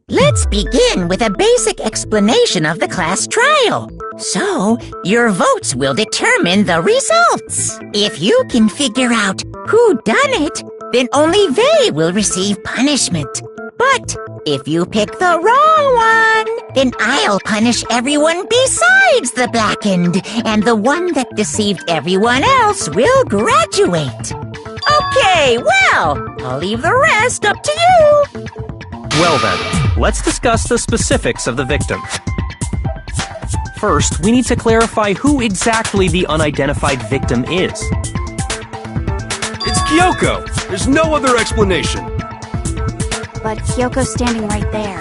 Let's begin with a basic explanation of the class trial. So, your votes will determine the results. If you can figure out who done it, then only they will receive punishment. But if you pick the wrong one, then I'll punish everyone besides the blackened, and the one that deceived everyone else will graduate. Okay, well, I'll leave the rest up to you. Well then, let's discuss the specifics of the victim. First, we need to clarify who exactly the unidentified victim is. It's Kyoko! There's no other explanation! But Kyoko's standing right there.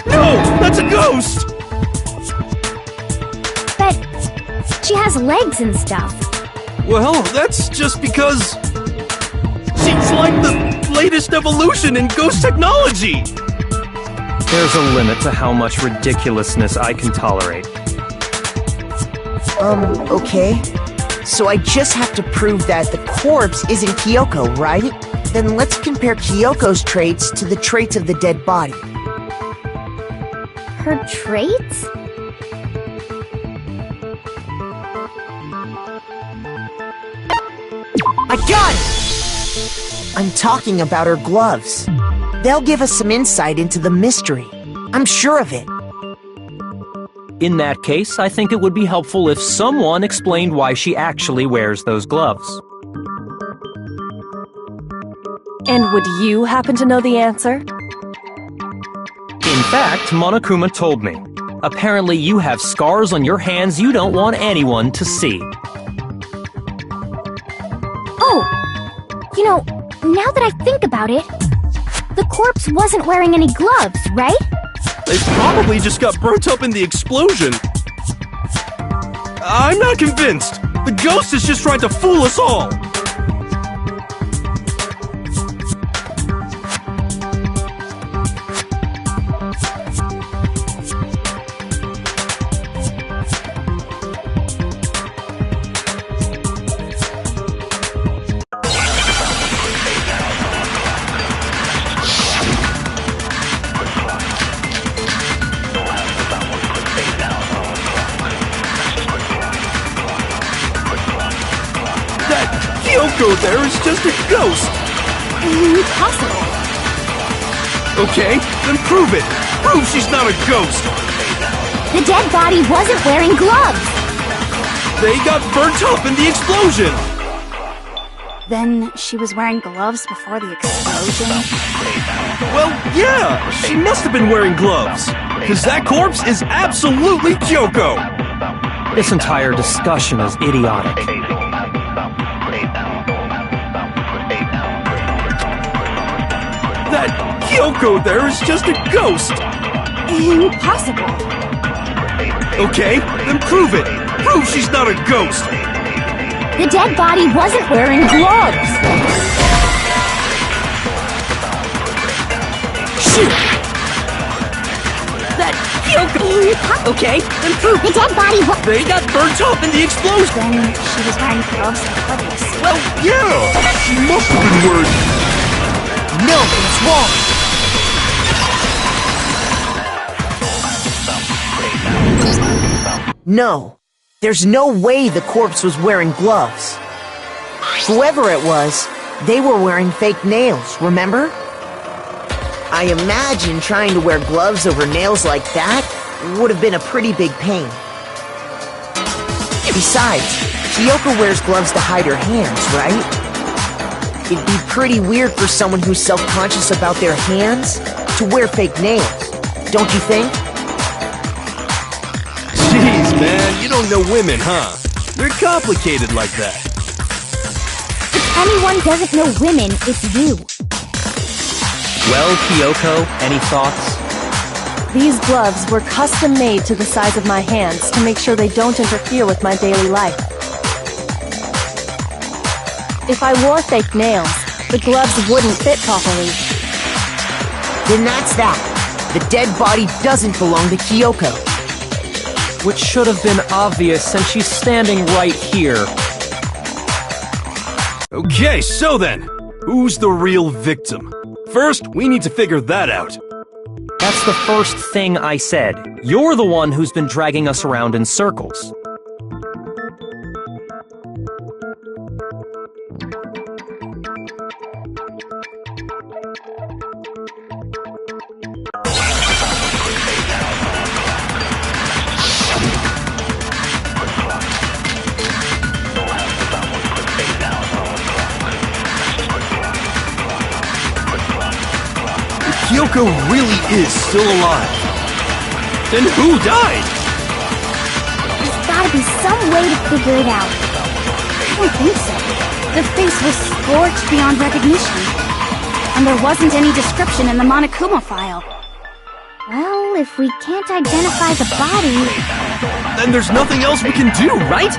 No! That's a ghost! But she has legs and stuff. Well, that's just because... she's like the latest evolution in ghost technology! There's a limit to how much ridiculousness I can tolerate. Okay. So I just have to prove that the corpse isn't Kyoko, right? Then let's compare Kyoko's traits to the traits of the dead body. Her traits? I got it! I'm talking about her gloves. They'll give us some insight into the mystery. I'm sure of it. In that case, I think it would be helpful if someone explained why she actually wears those gloves. And would you happen to know the answer? In fact, Monokuma told me. Apparently you have scars on your hands you don't want anyone to see. Oh! You know, now that I think about it, the corpse wasn't wearing any gloves, right? They probably just got burnt up in the explosion. I'm not convinced. The ghost is just trying to fool us all. Kyoko there is just a ghost! Impossible. Okay, then prove it! Prove she's not a ghost! The dead body wasn't wearing gloves! They got burnt up in the explosion! Then she was wearing gloves before the explosion? Well, yeah! She must have been wearing gloves! Because that corpse is absolutely Kyoko! This entire discussion is idiotic. That Kyoko there is just a ghost! Impossible. Okay, then prove it! Prove she's not a ghost! The dead body wasn't wearing gloves! Shoot! That Kyoko! Okay, then prove The dead body was... They got burnt up in the explosion! Then she was wearing gloves before this. Well, yeah! She must have been wearing... No, it's wrong! No, there's no way the corpse was wearing gloves. Whoever it was, they were wearing fake nails, remember? I imagine trying to wear gloves over nails like that would have been a pretty big pain. Besides, Kyoko wears gloves to hide her hands, right? It'd be pretty weird for someone who's self-conscious about their hands to wear fake nails, don't you think? Jeez, man, you don't know women, huh? They're complicated like that. If anyone doesn't know women, it's you. Well, Kyoko, any thoughts? These gloves were custom made to the size of my hands to make sure they don't interfere with my daily life. If I wore fake nails, The gloves wouldn't fit properly. Then that's that. The dead body doesn't belong to Kyoko. Which should have been obvious since she's standing right here. Okay, so then, who's the real victim? First, we need to figure that out. That's the first thing I said. You're the one who's been dragging us around in circles. Kyoko really is still alive. Then who died? There's gotta be some way to figure it out. I don't think so. The face was scorched beyond recognition. And there wasn't any description in the Monokuma file. Well, if we can't identify the body... Then there's nothing else we can do, right?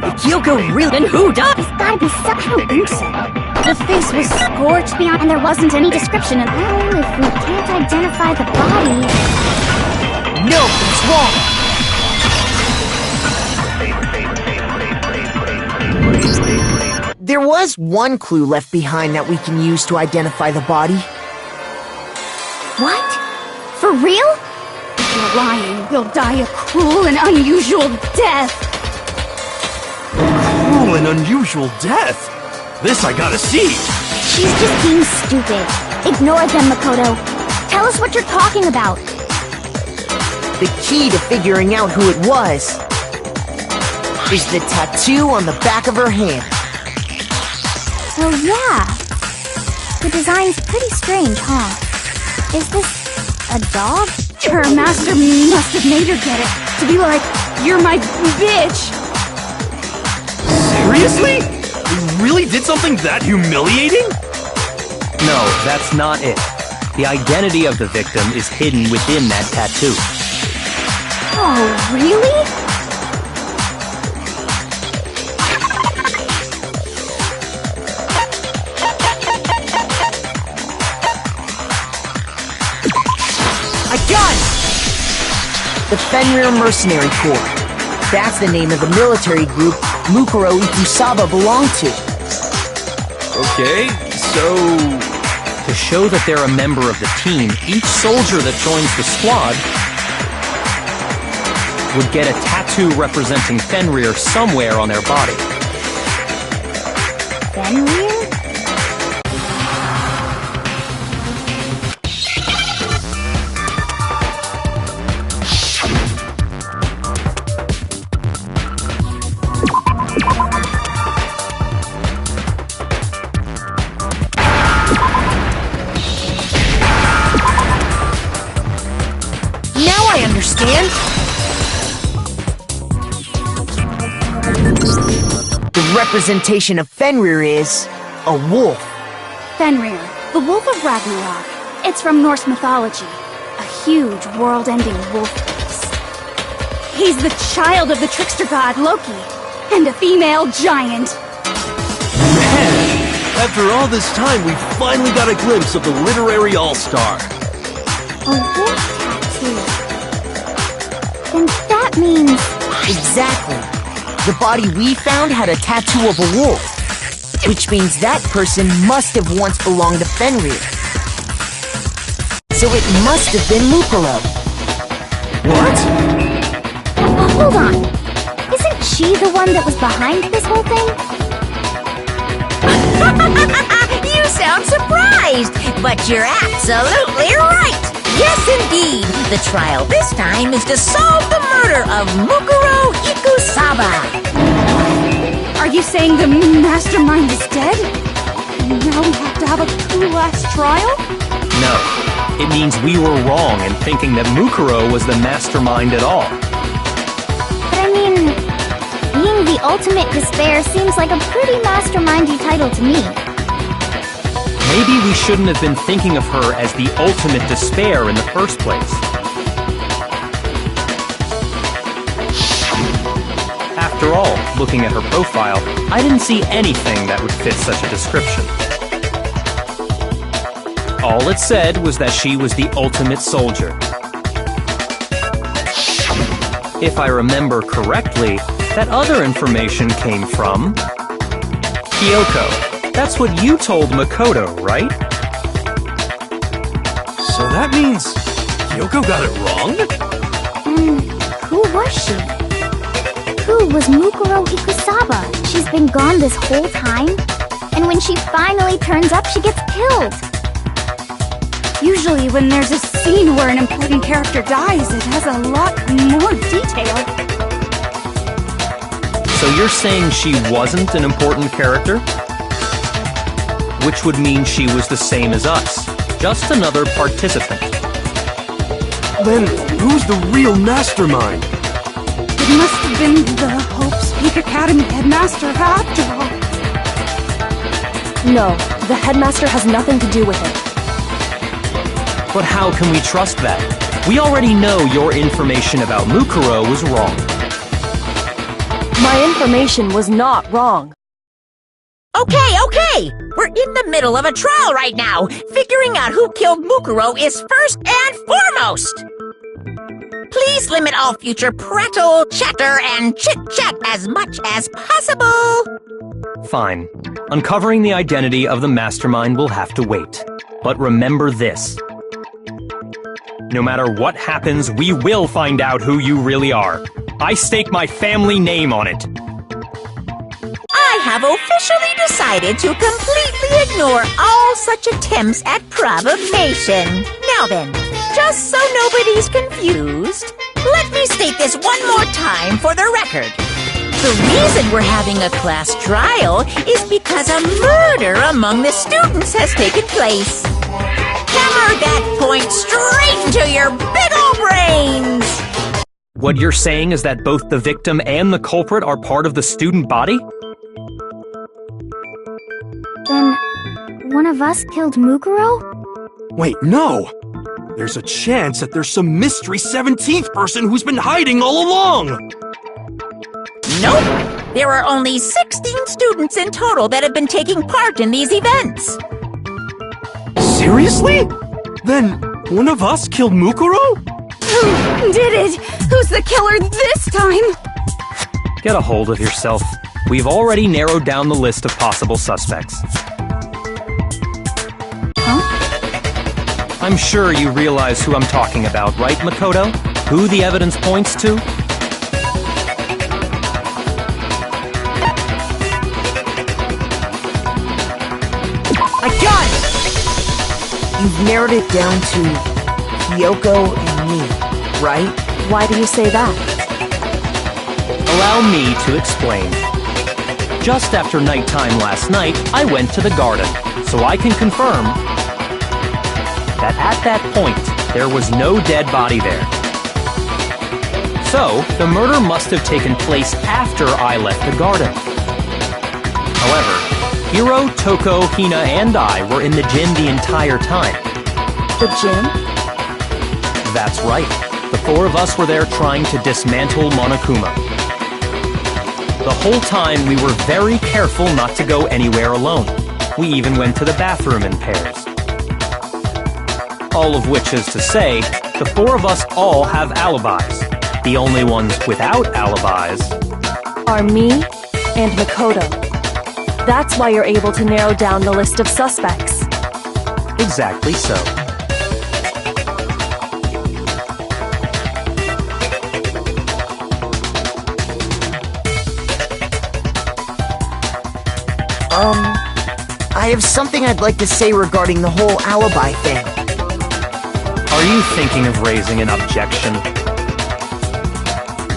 If Kyoko really... Then who died? There's gotta be some... I don't think so. The face was scorched beyond... And there wasn't any description in... Well, if we can't identify the body... No, it's wrong! There was one clue left behind that we can use to identify the body. What? For real? If you're lying, we'll die a cruel and unusual death. Cruel and unusual death? This I gotta see! She's just being stupid. Ignore them, Makoto. Tell us what you're talking about. The key to figuring out who it was is the tattoo on the back of her hand. Oh yeah. The design's pretty strange, huh? Is this a dog? Her master must have made her get it. To be like, you're my bitch. Seriously? We really did something that humiliating? No, that's not it. The identity of the victim is hidden within that tattoo. Oh, really? I got it! The Fenrir Mercenary Corps. That's the name of the military group Mukuro Ikusaba belonged to. Okay, so... To show that they're a member of the team, each soldier that joins the squad would get a tattoo representing Fenrir somewhere on their body. Fenrir? Now I understand! The representation of Fenrir is a wolf. Fenrir, the Wolf of Ragnarok. It's from Norse mythology. A huge, world-ending wolf face. He's the child of the trickster god Loki, and a female giant. Man! After all this time, we finally got a glimpse of the literary all-star. A wolf tattoo. Then that means... Exactly. The body we found had a tattoo of a wolf, which means that person must have once belonged to Fenrir. So it must have been Mukuro. What? Hold on. Isn't she the one that was behind this whole thing? You sound surprised, but you're absolutely right. Yes, indeed. The trial this time is to solve the murder of Mukuro Ikusaba. Are you saying the mastermind is dead? And now we have to have a last trial? No. It means we were wrong in thinking that Mukuro was the mastermind at all. But I mean, being the ultimate despair seems like a pretty mastermindy title to me. Maybe we shouldn't have been thinking of her as the ultimate despair in the first place. After After all, looking at her profile, I didn't see anything that would fit such a description. All it said was that she was the ultimate soldier. If I remember correctly, that other information came from Kyoko. That's what you told Makoto, right? So that means Kyoko got it wrong? Who was she? Who was Mukuro Ikusaba? She's been gone this whole time? And when she finally turns up, she gets killed. Usually when there's a scene where an important character dies, it has a lot more detail. So you're saying she wasn't an important character? Which would mean she was the same as us, just another participant. Then who's the real mastermind? It must have been the Hope's Peak Academy headmaster after all. No, the headmaster has nothing to do with it. But how can we trust that? We already know your information about Mukuro was wrong. My information was not wrong. Okay. We're in the middle of a trial right now. Figuring out who killed Mukuro is first and foremost. Please limit all future prattle, chatter, and chit-chat as much as possible. Fine. Uncovering the identity of the mastermind will have to wait. But remember this. No matter what happens, we will find out who you really are. I stake my family name on it. I have officially decided to completely ignore all such attempts at provocation. Now then, just so nobody's confused, let me state this one more time for the record. The reason we're having a class trial is because a murder among the students has taken place. Hammer that point straight into your big ol' brains! What you're saying is that both the victim and the culprit are part of the student body? Then, one of us killed Mukuro? Wait, no! There's a chance that there's some mystery 17th person who's been hiding all along! Nope! There are only 16 students in total that have been taking part in these events. Seriously? Then one of us killed Mukuro? Who did it? Who's the killer this time? Get a hold of yourself. We've already narrowed down the list of possible suspects. Huh? I'm sure you realize who I'm talking about, right, Makoto? Who the evidence points to? I got it! You've narrowed it down to Kyoko and me, right? Why do you say that? Allow me to explain. Just after nighttime last night, I went to the garden, so I can confirm that at that point, there was no dead body there. So, the murder must have taken place after I left the garden. However, Hiro, Toko, Hina, and I were in the gym the entire time. The gym? That's right. The four of us were there trying to dismantle Monokuma. The whole time, we were very careful not to go anywhere alone. We even went to the bathroom in pairs. All of which is to say, the four of us all have alibis. The only ones without alibis Are me and Makoto. That's why you're able to narrow down the list of suspects. Exactly so. I have something I'd like to say regarding the whole alibi thing. Are you thinking of raising an objection?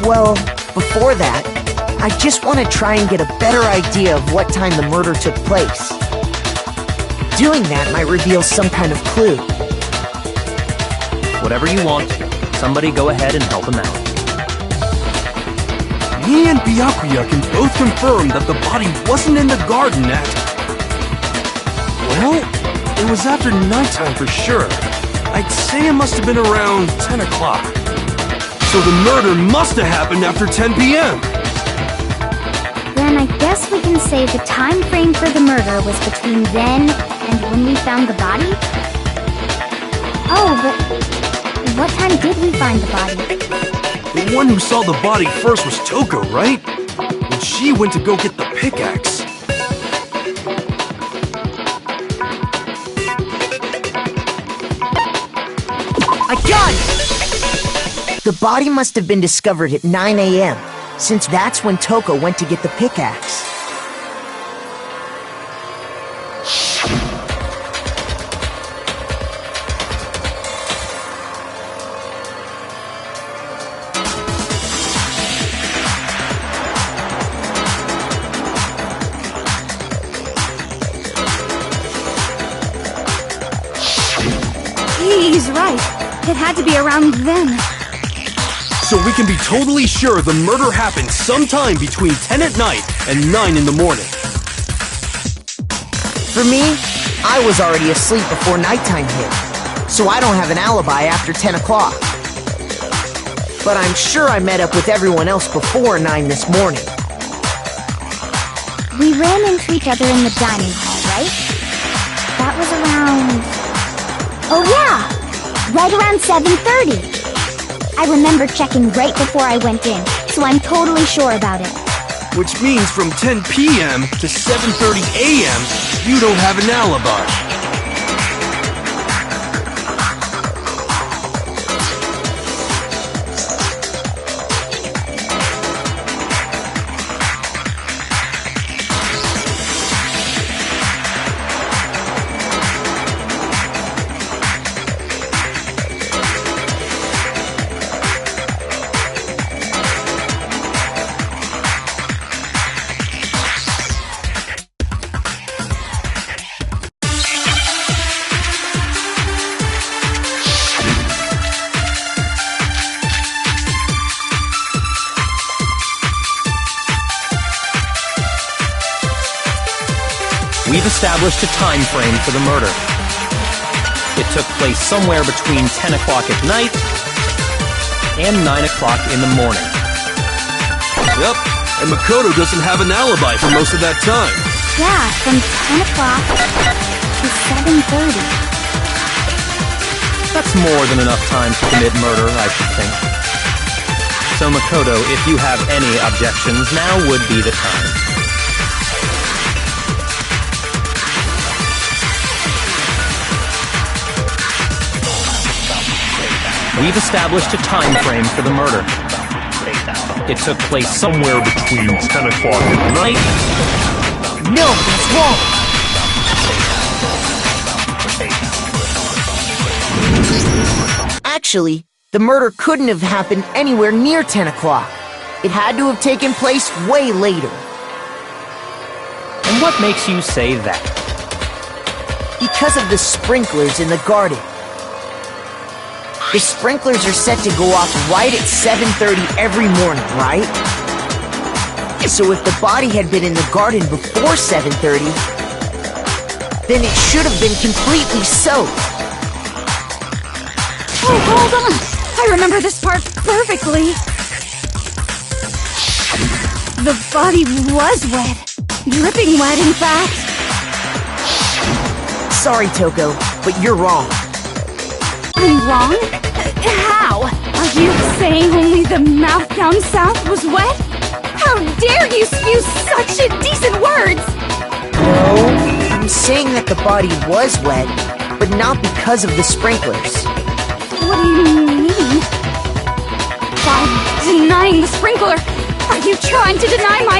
Well, before that, I just want to try and get a better idea of what time the murder took place. Doing that might reveal some kind of clue. Whatever you want. Somebody go ahead and help him out. Me and Byakuya can both confirm that the body wasn't in the garden at... Well, it was after nighttime for sure. I'd say it must have been around 10 o'clock. So the murder must have happened after 10 p.m. Then I guess we can say the time frame for the murder was between then and when we found the body? Oh, but what time did we find the body? The one who saw the body first was Toko, right? And she went to go get the pickaxe. I got it! The body must have been discovered at 9 a.m., since that's when Toko went to get the pickaxe. He's right. It had to be around then. So we can be totally sure the murder happened sometime between 10 at night and 9 in the morning. For me, I was already asleep before nighttime hit, so I don't have an alibi after 10 o'clock. But I'm sure I met up with everyone else before 9 this morning. We ran into each other in the dining hall, right? That was around... Oh yeah! Right around 7:30. I remember checking right before I went in, so I'm totally sure about it. Which means from 10 p.m. to 7:30 a.m., you don't have an alibi. We've established a time frame for the murder. It took place somewhere between 10 o'clock at night and 9 o'clock in the morning. Yep, and Makoto doesn't have an alibi for most of that time. Yeah, from 10 o'clock to 7:30. That's more than enough time to commit murder, I should think. So Makoto, if you have any objections, now would be the time. We've established a time frame for the murder. It took place somewhere between 10 o'clock at night. No, that's wrong! Actually, the murder couldn't have happened anywhere near 10 o'clock. It had to have taken place way later. And what makes you say that? Because of the sprinklers in the garden. The sprinklers are set to go off right at 7:30 every morning, right? So if the body had been in the garden before 7:30, then it should have been completely soaked. Oh, hold on! I remember this part perfectly. The body was wet. Dripping wet, in fact. Sorry, Toko, but you're wrong. I'm wrong? How? Are you saying only the mouth down south was wet? How dare you spew such indecent words! No, I'm saying that the body was wet, but not because of the sprinklers. What do you mean? By denying the sprinkler, are you trying to deny my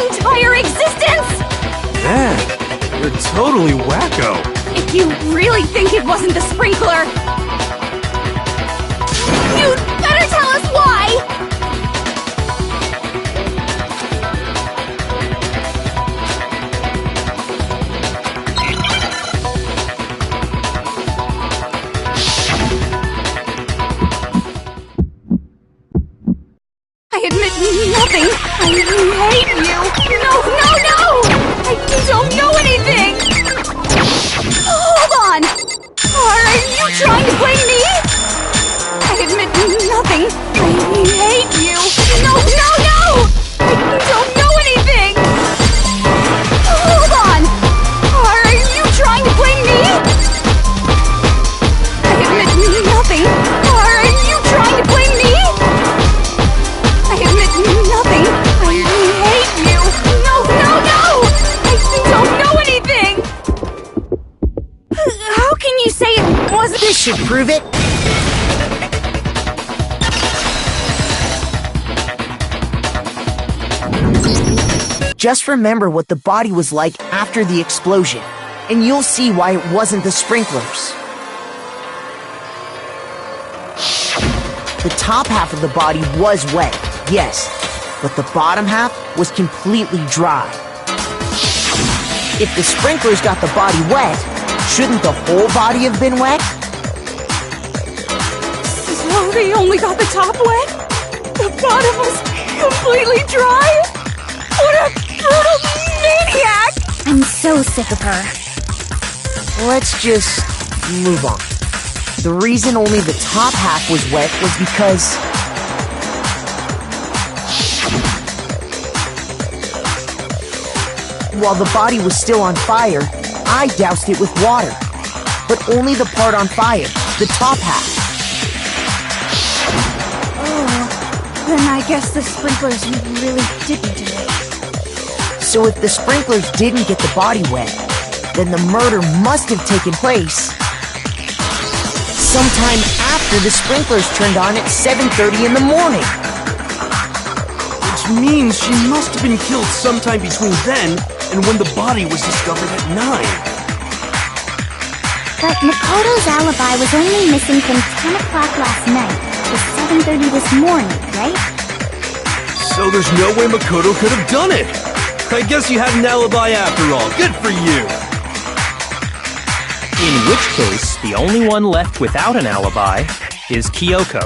entire existence? Man, you're totally wacko. If you really think it wasn't the sprinkler, you'd better tell us why! I admit nothing. I hate you. No, no, no! I don't know anything! Hold on! Are you trying to blame me? I admit nothing. I hate you. No, no, no! I don't know anything! should prove it. Just remember what the body was like after the explosion, and you'll see why it wasn't the sprinklers. The top half of the body was wet, yes, but the bottom half was completely dry. If the sprinklers got the body wet, shouldn't the whole body have been wet? So they only got the top wet? The bottom was completely dry? What a brutal maniac! I'm so sick of her. Let's just move on. The reason only the top half was wet was because while the body was still on fire, I doused it with water. But only the part on fire, the top half. Oh, then I guess the sprinklers really didn't do it. So if the sprinklers didn't get the body wet, then the murder must have taken place sometime after the sprinklers turned on at 7:30 in the morning. Which means she must have been killed sometime between then and when the body was discovered at 9. But Makoto's alibi was only missing from 10 o'clock last night to 7:30 this morning, right? So there's no way Makoto could have done it! I guess you had an alibi after all. Good for you! In which case, the only one left without an alibi is Kyoko.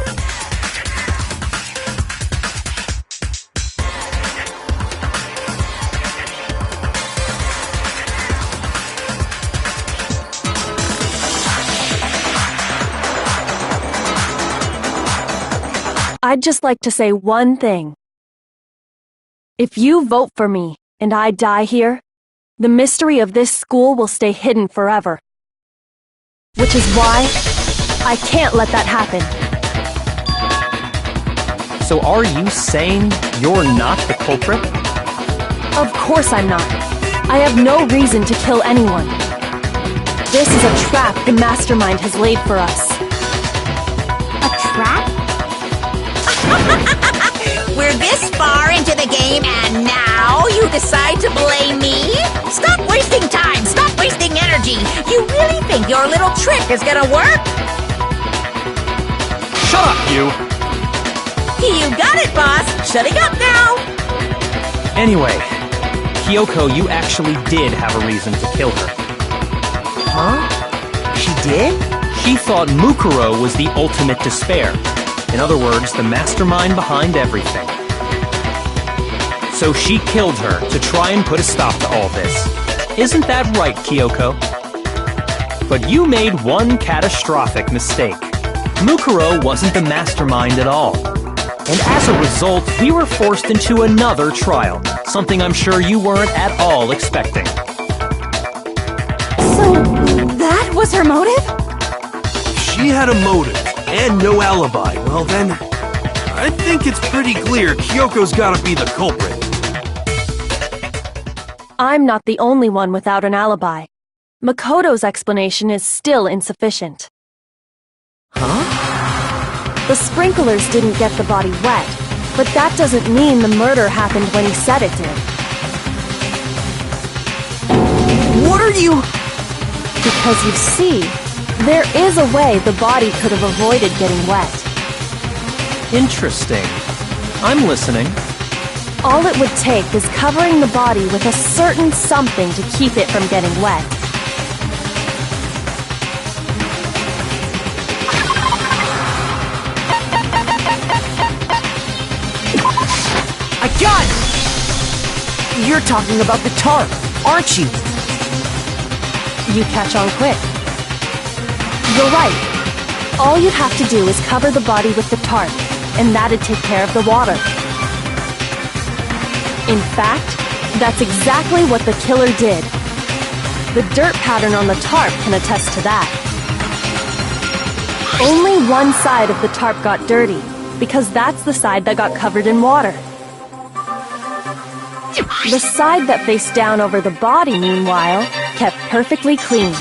I'd just like to say one thing. If you vote for me and I die here, the mystery of this school will stay hidden forever. Which is why I can't let that happen. So are you saying you're not the culprit? Of course I'm not. I have no reason to kill anyone. This is a trap the mastermind has laid for us. A trap? We're this far into the game and now you decide to blame me? Stop wasting time! Stop wasting energy! You really think your little trick is gonna work? Shut up, you! You got it, boss! Shutting up now! Anyway, Kyoko, you actually did have a reason to kill her. Huh? She did? She thought Mukuro was the ultimate despair. In other words, the mastermind behind everything. So she killed her to try and put a stop to all this. Isn't that right, Kyoko? But you made one catastrophic mistake. Mukuro wasn't the mastermind at all. And as a result, we were forced into another trial, something I'm sure you weren't at all expecting. So, that was her motive? She had a motive and no alibi. Well then, I think it's pretty clear Kyoko's gotta be the culprit. I'm not the only one without an alibi. Makoto's explanation is still insufficient. Huh? The sprinklers didn't get the body wet, but that doesn't mean the murder happened when he said it did. What are you... Because you see, there is a way the body could have avoided getting wet. Interesting. I'm listening. All it would take is covering the body with a certain something to keep it from getting wet. I got it! You're talking about the tarp, aren't you? You catch on quick. You're right. All you'd have to do is cover the body with the tarp, and that'd take care of the water. In fact, that's exactly what the killer did. The dirt pattern on the tarp can attest to that. Only one side of the tarp got dirty, because that's the side that got covered in water. The side that faced down over the body, meanwhile, kept perfectly clean.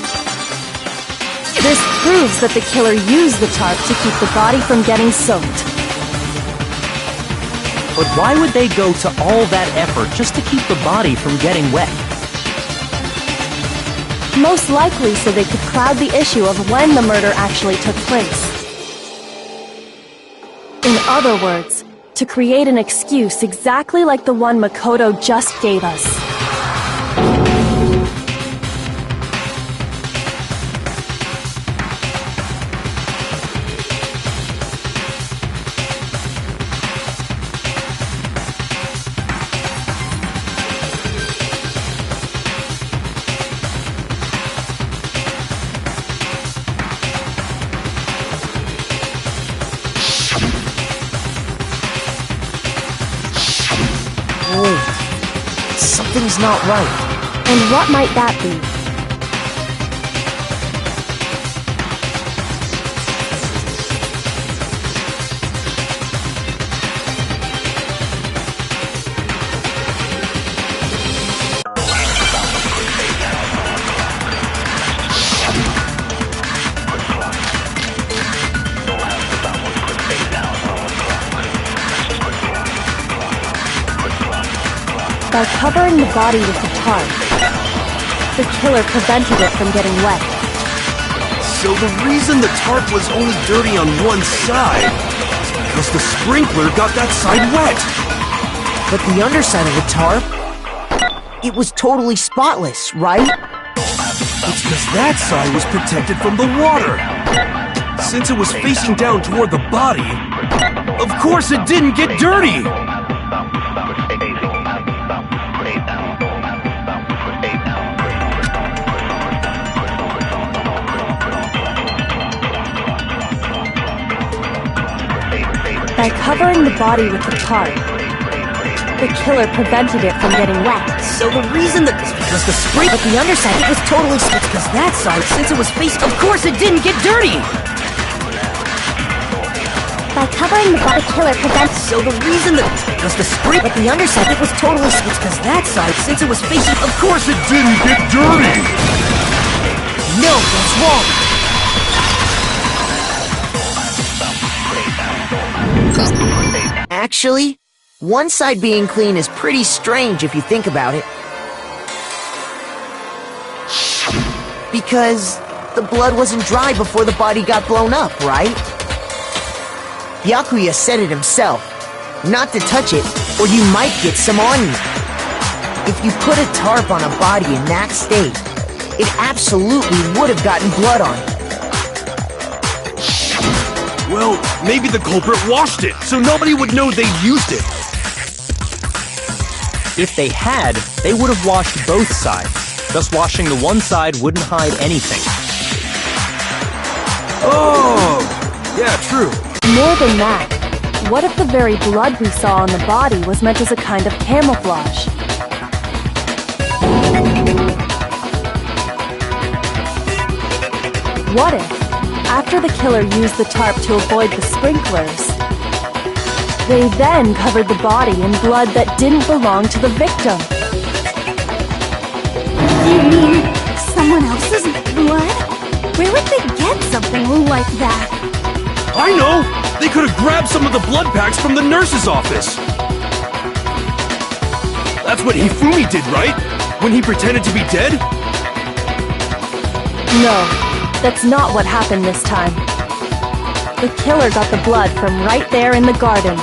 This proves that the killer used the tarp to keep the body from getting soaked. But why would they go to all that effort just to keep the body from getting wet? Most likely so they could cloud the issue of when the murder actually took place. In other words, to create an excuse exactly like the one Makoto just gave us. Something's not right. And what might that be? By covering the body with the tarp, the killer prevented it from getting wet. So the reason the tarp was only dirty on one side is because the sprinkler got that side wet. But the underside of the tarp, it was totally spotless, right? It's because that side was protected from the water. Since it was facing down toward the body, of course it didn't get dirty. By covering the body with the tarp, the killer prevented it from getting wet. So the reason that was the sprinkler, but the underside, it was totally spotless because that side, since it was faced, of course it didn't get dirty. By covering the body, killer prevents. So the reason that was the sprinkler, but the underside, it was totally spotless because that side, since it was facing, of course it Didn't get dirty. No, that's wrong. Actually, one side being clean is pretty strange if you think about it. Because the blood wasn't dry before the body got blown up, right? Byakuya said it himself, not to touch it, or you might get some on you. If you put a tarp on a body in that state, it absolutely would have gotten blood on it. Well, maybe the culprit washed it, so nobody would know they used it. If they had, they would have washed both sides. Thus washing the one side wouldn't hide anything. Oh, yeah, true. More than that, what if the very blood we saw on the body was meant as a kind of camouflage? What if, after the killer used the tarp to avoid the sprinklers, they then covered the body in blood that didn't belong to the victim? You mean someone else's blood? Where would they get something like that? I know! They could have grabbed some of the blood packs from the nurse's office. That's what Hifumi did, right? When he pretended to be dead? No, that's not what happened this time. The killer got the blood from right there in the garden.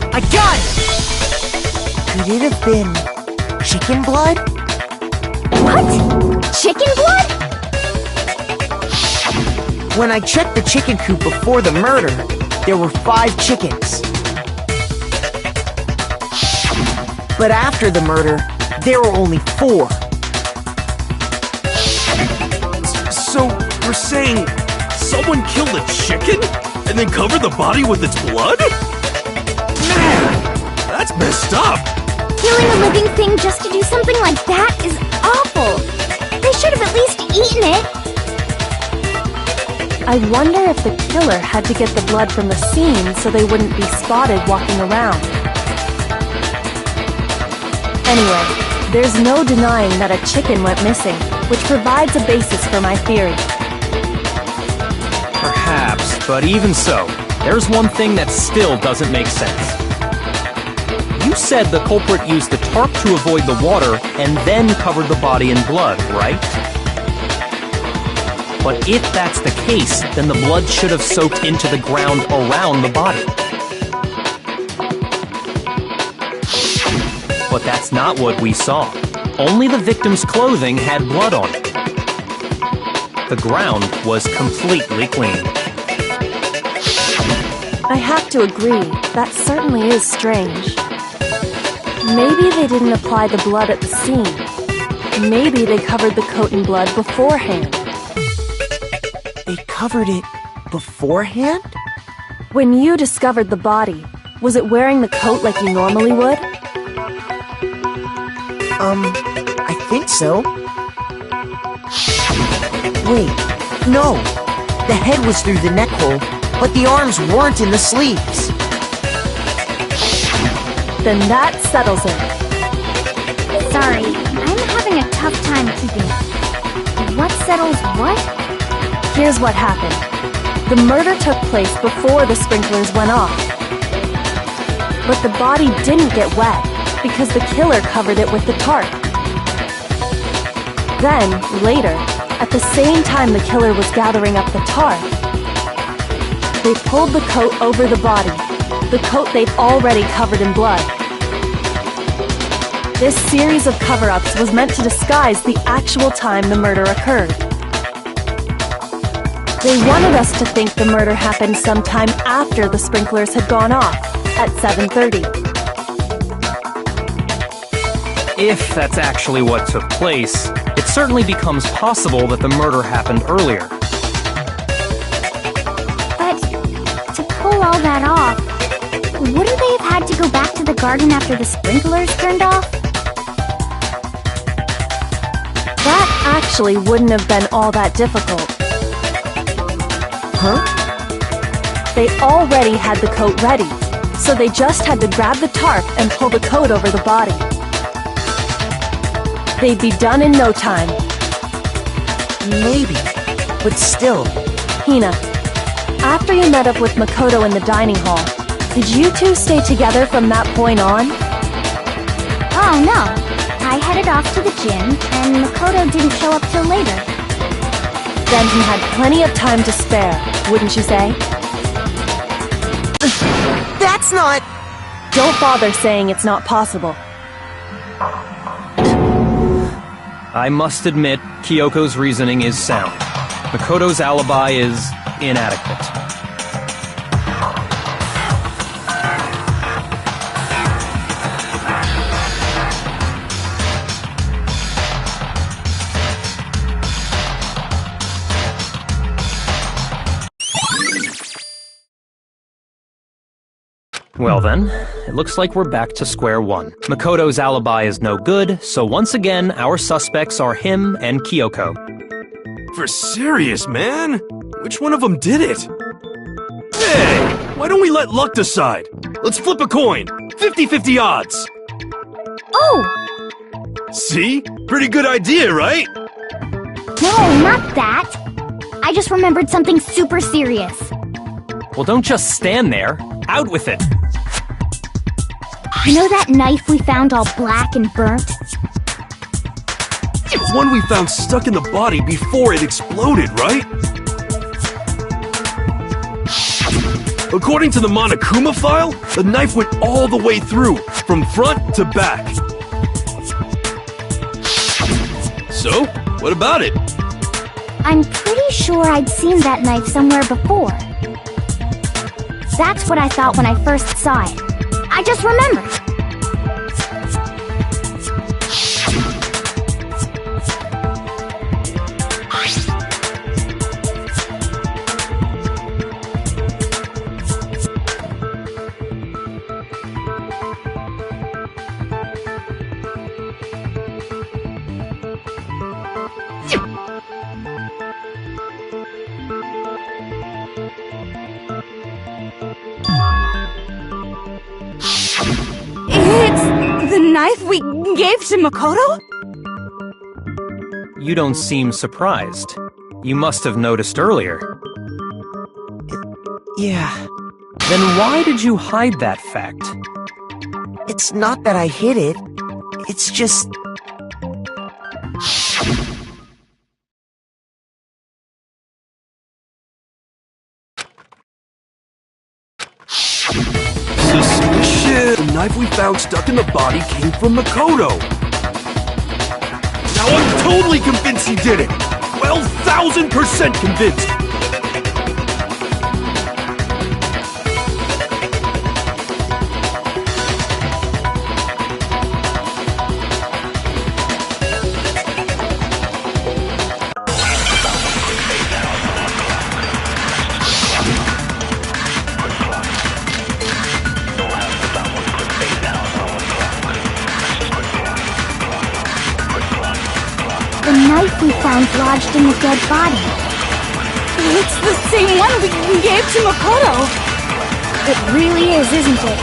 I got it! Could it have been chicken blood? What? Chicken blood? When I checked the chicken coop before the murder, there were 5 chickens. But after the murder, there were only 4. So, you're saying someone killed a chicken and then covered the body with its blood? Man, that's messed up. Killing a living thing just to do something like that is awful. They should have at least eaten it. I wonder if the killer had to get the blood from the scene so they wouldn't be spotted walking around. Anyway, there's no denying that a chicken went missing, which provides a basis for my theory. Perhaps, but even so, there's one thing that still doesn't make sense. You said the culprit used the tarp to avoid the water and then covered the body in blood, right? But if that's the case, then the blood should have soaked into the ground around the body. But that's not what we saw. Only the victim's clothing had blood on it. The ground was completely clean. I have to agree, that certainly is strange. Maybe they didn't apply the blood at the scene. Maybe they covered the coat in blood beforehand. They covered it beforehand? When you discovered the body, was it wearing the coat like you normally would? I think so. Wait, no. The head was through the neck hole, but the arms weren't in the sleeves. Then that settles it. Sorry, I'm having a tough time keeping. What settles what? Here's what happened. The murder took place before the sprinklers went off. But the body didn't get wet because the killer covered it with the tarp. Then, later, at the same time the killer was gathering up the tarp, they pulled the coat over the body, the coat they'd already covered in blood. This series of cover-ups was meant to disguise the actual time the murder occurred. They wanted us to think the murder happened sometime after the sprinklers had gone off, at 7:30. If that's actually what took place, it certainly becomes possible that the murder happened earlier. But to pull all that off, wouldn't they have had to go back to the garden after the sprinklers turned off? That actually wouldn't have been all that difficult. Huh? They already had the coat ready, so they just had to grab the tarp and pull the coat over the body. They'd be done in no time. Maybe, but still. Hina, after you met up with Makoto in the dining hall, did you two stay together from that point on? Oh no, I headed off to the gym, and Makoto didn't show up till later. Then he had plenty of time to spare, wouldn't you say? That's not... Don't bother saying it's not possible. I must admit, Kyoko's reasoning is sound. Makoto's alibi is inadequate. Well then, it looks like we're back to square one. Makoto's alibi is no good, so once again, our suspects are him and Kyoko. For serious, man? Which one of them did it? Hey, why don't we let luck decide? Let's flip a coin. 50-50 odds. Oh! See? Pretty good idea, right? No, not that! I just remembered something super serious. Well, don't just stand there. Out with it! You know that knife we found all black and burnt? The one we found stuck in the body before it exploded, right? According to the Monokuma file, the knife went all the way through, from front to back. So, what about it? I'm pretty sure I'd seen that knife somewhere before. That's what I thought when I first saw it. I just remembered. It's the knife we gave to Makoto? You don't seem surprised. You must have noticed earlier. Yeah. Then why did you hide that fact? It's not that I hid it. It's just... Suspicious! The knife we found stuck in the body came from Makoto. Now I'm totally convinced he did it! 12,000% convinced! The knife we found lodged in the dead body. It's the same one we gave to Makoto! It really is, isn't it?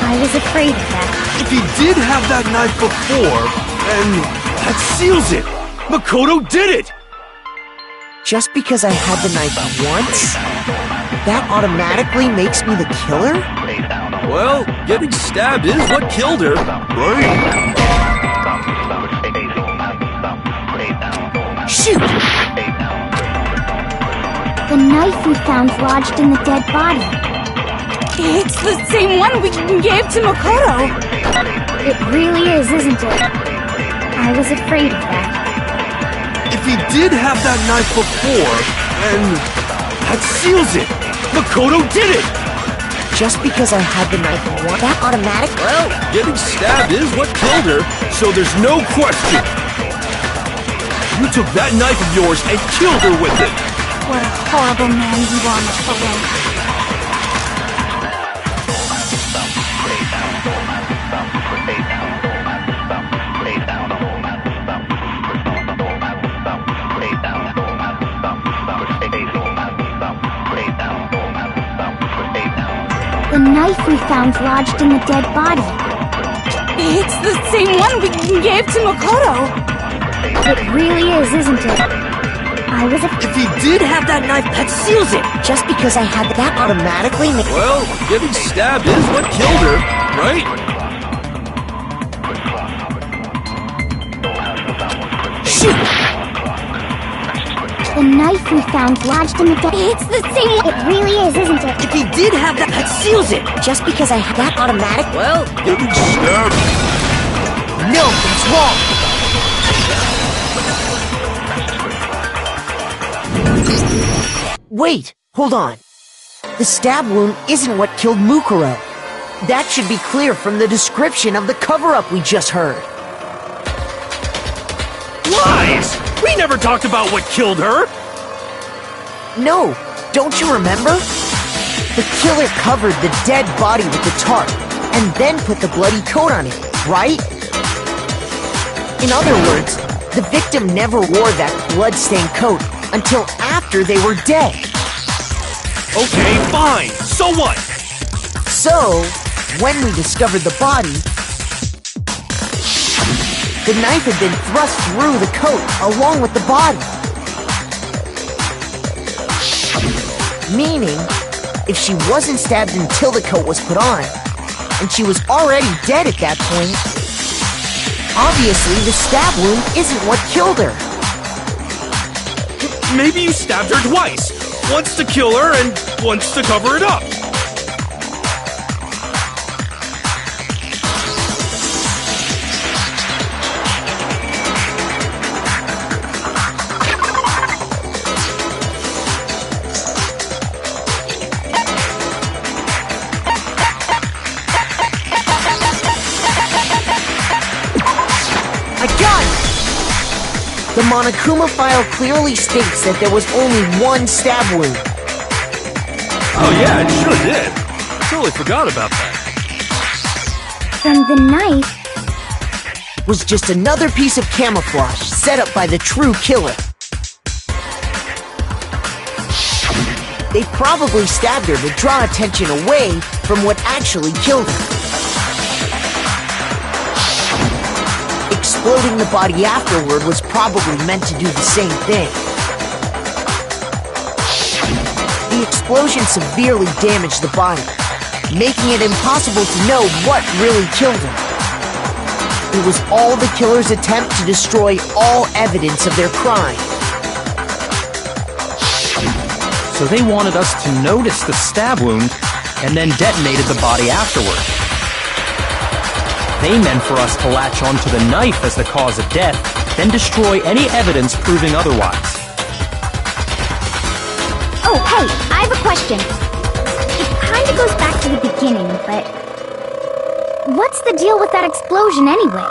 I was afraid of that. If he did have that knife before, then that seals it! Makoto did it! Just because I had the knife once, that automatically makes me the killer? Well, getting stabbed is what killed her, right? Shoot! The knife we found lodged in the dead body. It's the same one we gave to Makoto! It really is, isn't it? I was afraid of that. If he did have that knife before, then that seals it! Makoto did it! Just because I had the knife once, that automatic... Well, getting stabbed is what killed her, so there's no question. You took that knife of yours and killed her with it! What a horrible man you are, Makoto. The knife we found lodged in the dead body. It's the same one we gave to Makoto! It really is, isn't it? I was If he did have that knife, that seals it! Just because I had that automatically makes... Well, getting stabbed is what killed her, right? Shoot! The knife we found lodged in the dead... It's the same... It really is, isn't it? If he did have that, that seals it! Just because I had that automatic... Well... Getting stabbed. No, that's wrong! Wait, hold on. The stab wound isn't what killed Mukuro. That should be clear from the description of the cover-up we just heard. Lies! We never talked about what killed her! No, don't you remember? The killer covered the dead body with the tarp, and then put the bloody coat on it, right? In other words, the victim never wore that blood-stained coat until after they were dead. Okay, fine. So what? So, when we discovered the body, the knife had been thrust through the coat along with the body. Meaning, if she wasn't stabbed until the coat was put on, and she was already dead at that point, obviously the stab wound isn't what killed her. Maybe you stabbed her twice. Once to kill her and once to cover it up. I got it! The Monokuma file clearly states that there was only one stab wound. Oh yeah, it sure did. Totally forgot about that. Then the knife... Was just another piece of camouflage set up by the true killer. They probably stabbed her to draw attention away from what actually killed her. Exploding the body afterward was probably meant to do the same thing. The explosion severely damaged the body, making it impossible to know what really killed her. It was all the killer's attempt to destroy all evidence of their crime. So they wanted us to notice the stab wound and then detonated the body afterward. They meant for us to latch onto the knife as the cause of death, then destroy any evidence proving otherwise. Oh, hey, I have a question. It kinda goes back to the beginning, but... what's the deal with that explosion anyway?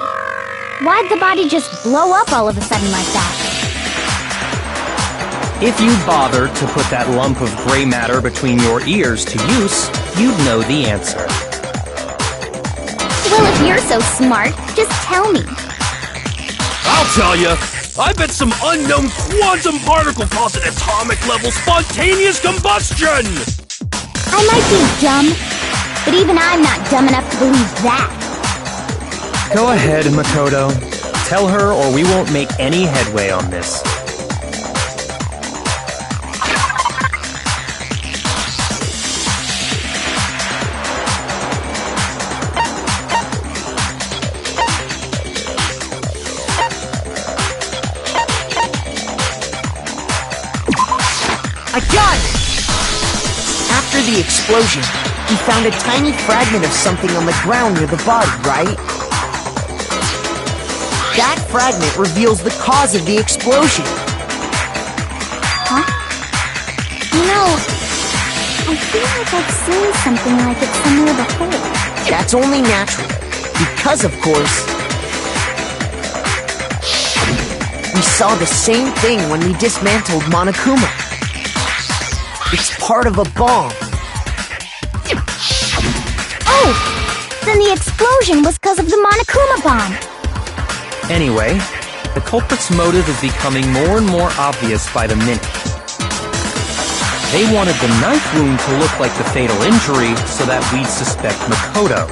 Why'd the body just blow up all of a sudden like that? If you bothered to put that lump of gray matter between your ears to use, you'd know the answer. Well, if you're so smart, just tell me. I'll tell you. I bet some unknown quantum particle caused an atomic level spontaneous combustion! I might be dumb, but even I'm not dumb enough to believe that. Go ahead, Makoto. Tell her or we won't make any headway on this. I got it! After the explosion, he found a tiny fragment of something on the ground near the body, right? That fragment reveals the cause of the explosion. Huh? You know, I feel like I've seen something like it somewhere before. That's only natural, because of course, we saw the same thing when we dismantled Monokuma. It's part of a bomb. Oh! Then the explosion was because of the Monokuma bomb! Anyway, the culprit's motive is becoming more and more obvious by the minute. They wanted the knife wound to look like the fatal injury so that we'd suspect Makoto.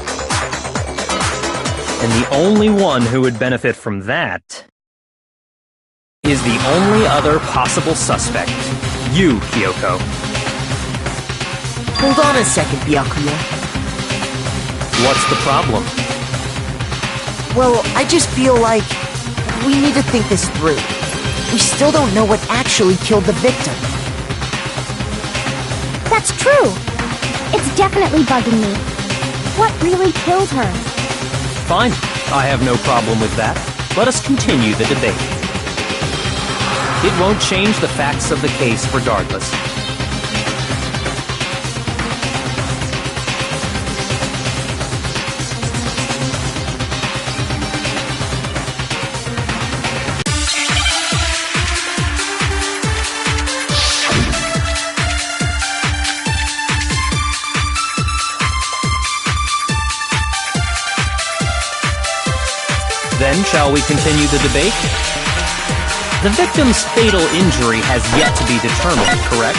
And the only one who would benefit from that is the only other possible suspect, you, Kyoko. Hold on a second, Byakuya. What's the problem? Well, I just feel like we need to think this through. We still don't know what actually killed the victim. That's true! It's definitely bugging me. What really killed her? Fine, I have no problem with that. Let us continue the debate. It won't change the facts of the case regardless. Then, shall we continue the debate? The victim's fatal injury has yet to be determined, correct?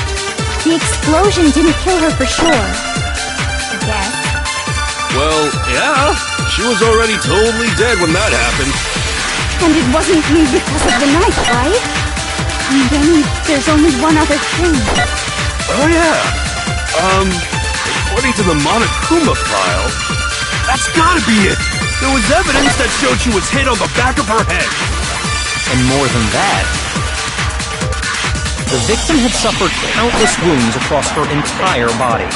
The explosion didn't kill her for sure. I guess. Well, yeah. She was already totally dead when that happened. And it wasn't me because of the knife, right? And then there's only one other thing. Oh, yeah. According to the Monokuma file, that's gotta be it. There was evidence that showed she was hit on the back of her head. And more than that, the victim had suffered countless wounds across her entire body.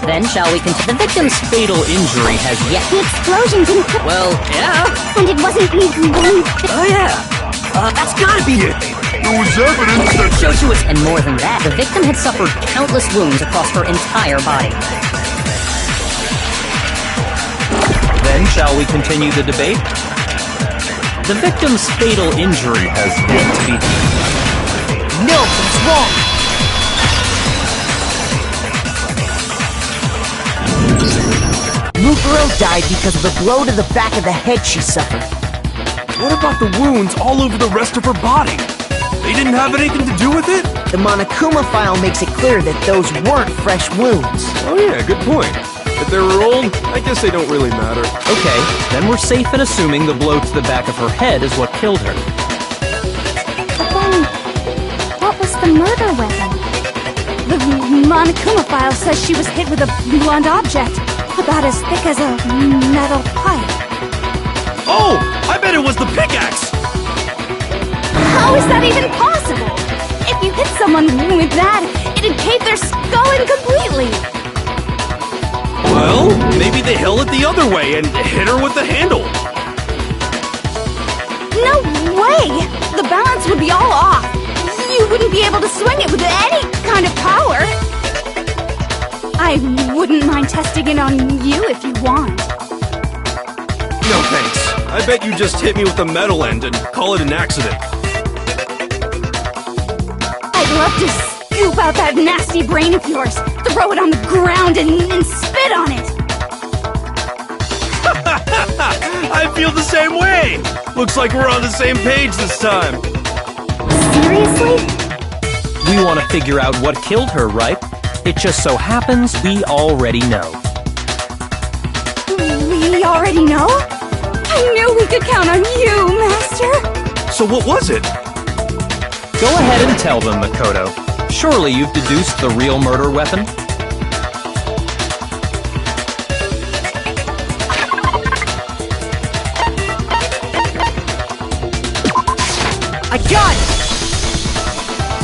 Then shall we continue? The victim's fatal injury has yet... The explosion didn't kill... Well, yeah. And it wasn't me who... Oh, yeah. That's gotta be it. There was evidence that Showed she was... And more than that, the victim had suffered countless wounds across her entire body. Then shall we continue the debate? The victim's fatal injury has yet to be... No, it's wrong! Mukuro died because of the blow to the back of the head she suffered. What about the wounds all over the rest of her body? They didn't have anything to do with it? The Monokuma file makes it clear that those weren't fresh wounds. Oh yeah, good point. If they were old, I guess they don't really matter. Okay, then we're safe in assuming the blow to the back of her head is what killed her. But then, what was the murder weapon? The Monokuma file says she was hit with a blunt object, about as thick as a metal pipe. Oh! I bet it was the pickaxe! How is that even possible? If you hit someone with that, it'd cave their skull in completely. Well, maybe they held it the other way and hit her with the handle. No way! The balance would be all off. You wouldn't be able to swing it with any kind of power. I wouldn't mind testing it on you if you want. No thanks. I bet you just hit me with the metal end and call it an accident. I'd love to scoop out that nasty brain of yours, throw it on the ground and spit on it. I feel the same way! Looks like we're on the same page this time. Seriously? We want to figure out what killed her, right? It just so happens we already know. We already know? I knew we could count on you, Master! So what was it? Go ahead and tell them, Makoto. Surely you've deduced the real murder weapon? I got it!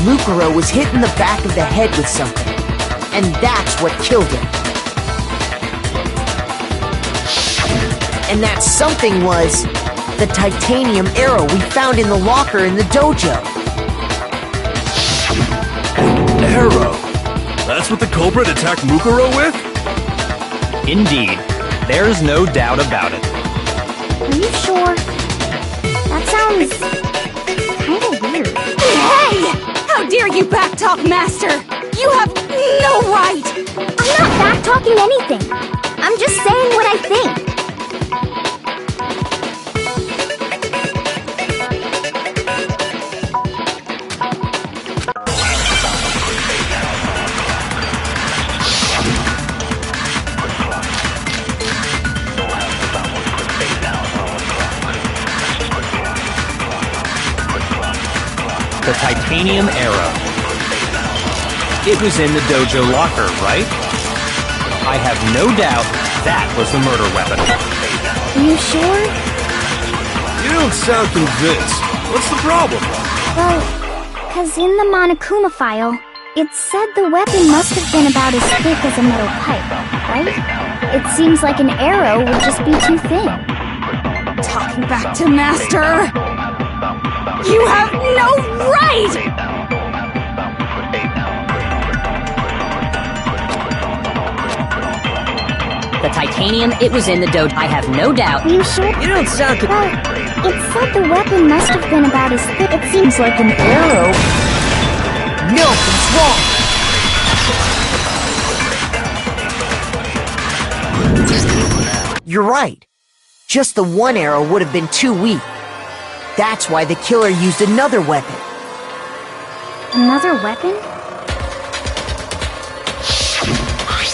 Mukuro was hit in the back of the head with something, and that's what killed him. And that something was the titanium arrow we found in the locker in the dojo. Arrow? That's what the culprit attacked Mukuro with? Indeed. There's no doubt about it. Are you sure? That sounds kinda weird. Hey! How dare you backtalk, Master! You have no right! I'm not back-talking anything. I'm just saying what I think. The titanium arrow. It was in the dojo locker, right? I have no doubt that was the murder weapon. Are you sure? You don't sound convinced. What's the problem? Well, 'cause in the Monokuma file, it said the weapon must have been about as thick as a metal pipe, right? It seems like an arrow would just be too thin. Talking back to Master! You have no right! The titanium, it was in the dojo. I have no doubt. Are you sure? You don't sound Well, it said the weapon must have been about as thick. It seems like an arrow. No, it's wrong. You're right. Just the one arrow would have been too weak. That's why the killer used another weapon. Another weapon?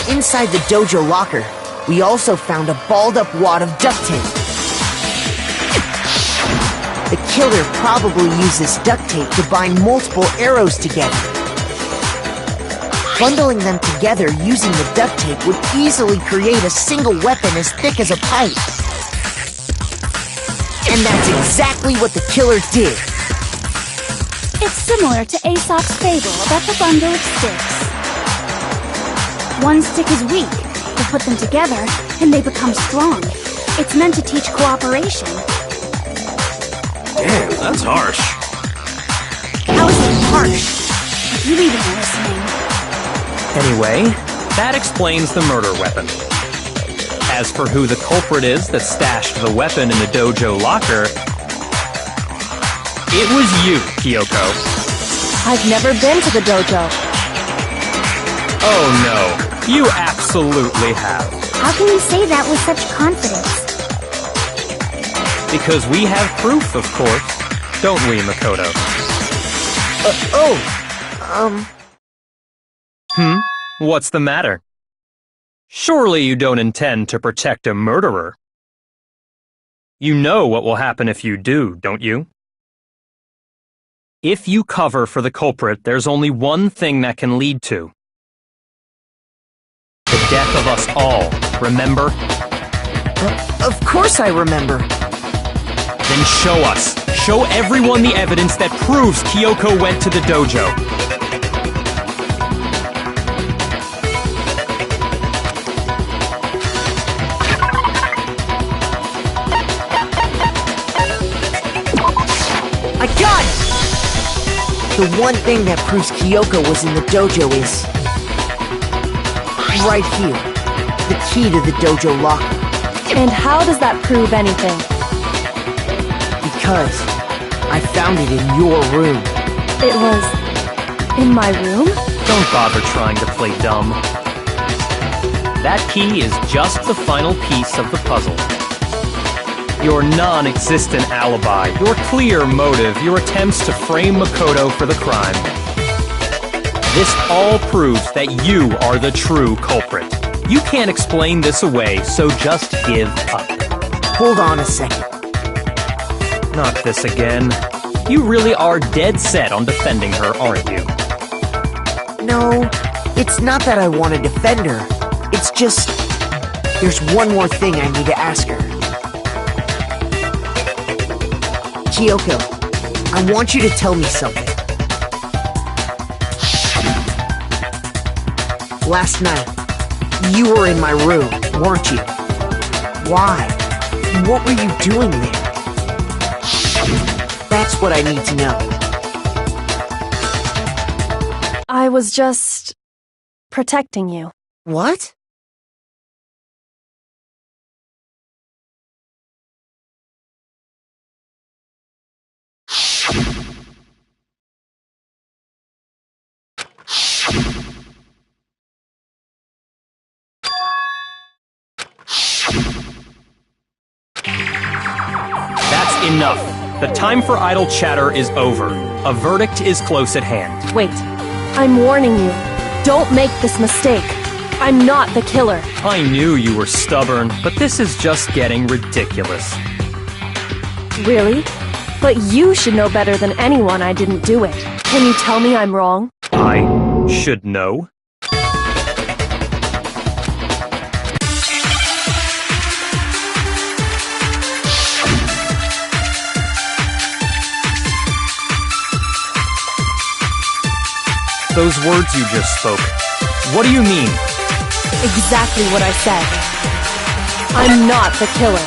Inside the dojo locker, we also found a balled-up wad of duct tape. The killer probably used this duct tape to bind multiple arrows together. Bundling them together using the duct tape would easily create a single weapon as thick as a pipe. And that's exactly what the killer did. It's similar to Aesop's fable about the bundle of sticks. One stick is weak. You put them together, and they become strong. It's meant to teach cooperation. Damn, that's harsh. How is it harsh? You even listening? Anyway, that explains the murder weapon. As for who the culprit is that stashed the weapon in the dojo locker, it was you, Kyoko. I've never been to the dojo. Oh no, you absolutely have. How can you say that with such confidence? Because we have proof, of course. Don't we, Makoto? What's the matter? Surely you don't intend to protect a murderer. You know what will happen if you do, don't you? If you cover for the culprit, there's only one thing that can lead to the death of us all, remember? Of course I remember. Then show us. Show everyone the evidence that proves Kyoko went to the dojo. I got it! The one thing that proves Kyoko was in the dojo is right here. The key to the dojo locker. And how does that prove anything? Because I found it in your room. It was in my room? Don't bother trying to play dumb. That key is just the final piece of the puzzle. Your non-existent alibi, your clear motive, your attempts to frame Makoto for the crime. This all proves that you are the true culprit. You can't explain this away, so just give up. Hold on a second. Not this again. You really are dead set on defending her, aren't you? No, it's not that I want to defend her. It's just... there's one more thing I need to ask her. Kyoko, I want you to tell me something. Last night, you were in my room, weren't you? Why? What were you doing there? That's what I need to know. I was just protecting you. What? That's enough. The time for idle chatter is over. A verdict is close at hand. Wait, I'm warning you. Don't make this mistake. I'm not the killer. I knew you were stubborn, but this is just getting ridiculous. Really? But you should know better than anyone I didn't do it. Can you tell me I'm wrong? I should know. Those words you just spoke, what do you mean? Exactly what I said. I'm not the killer.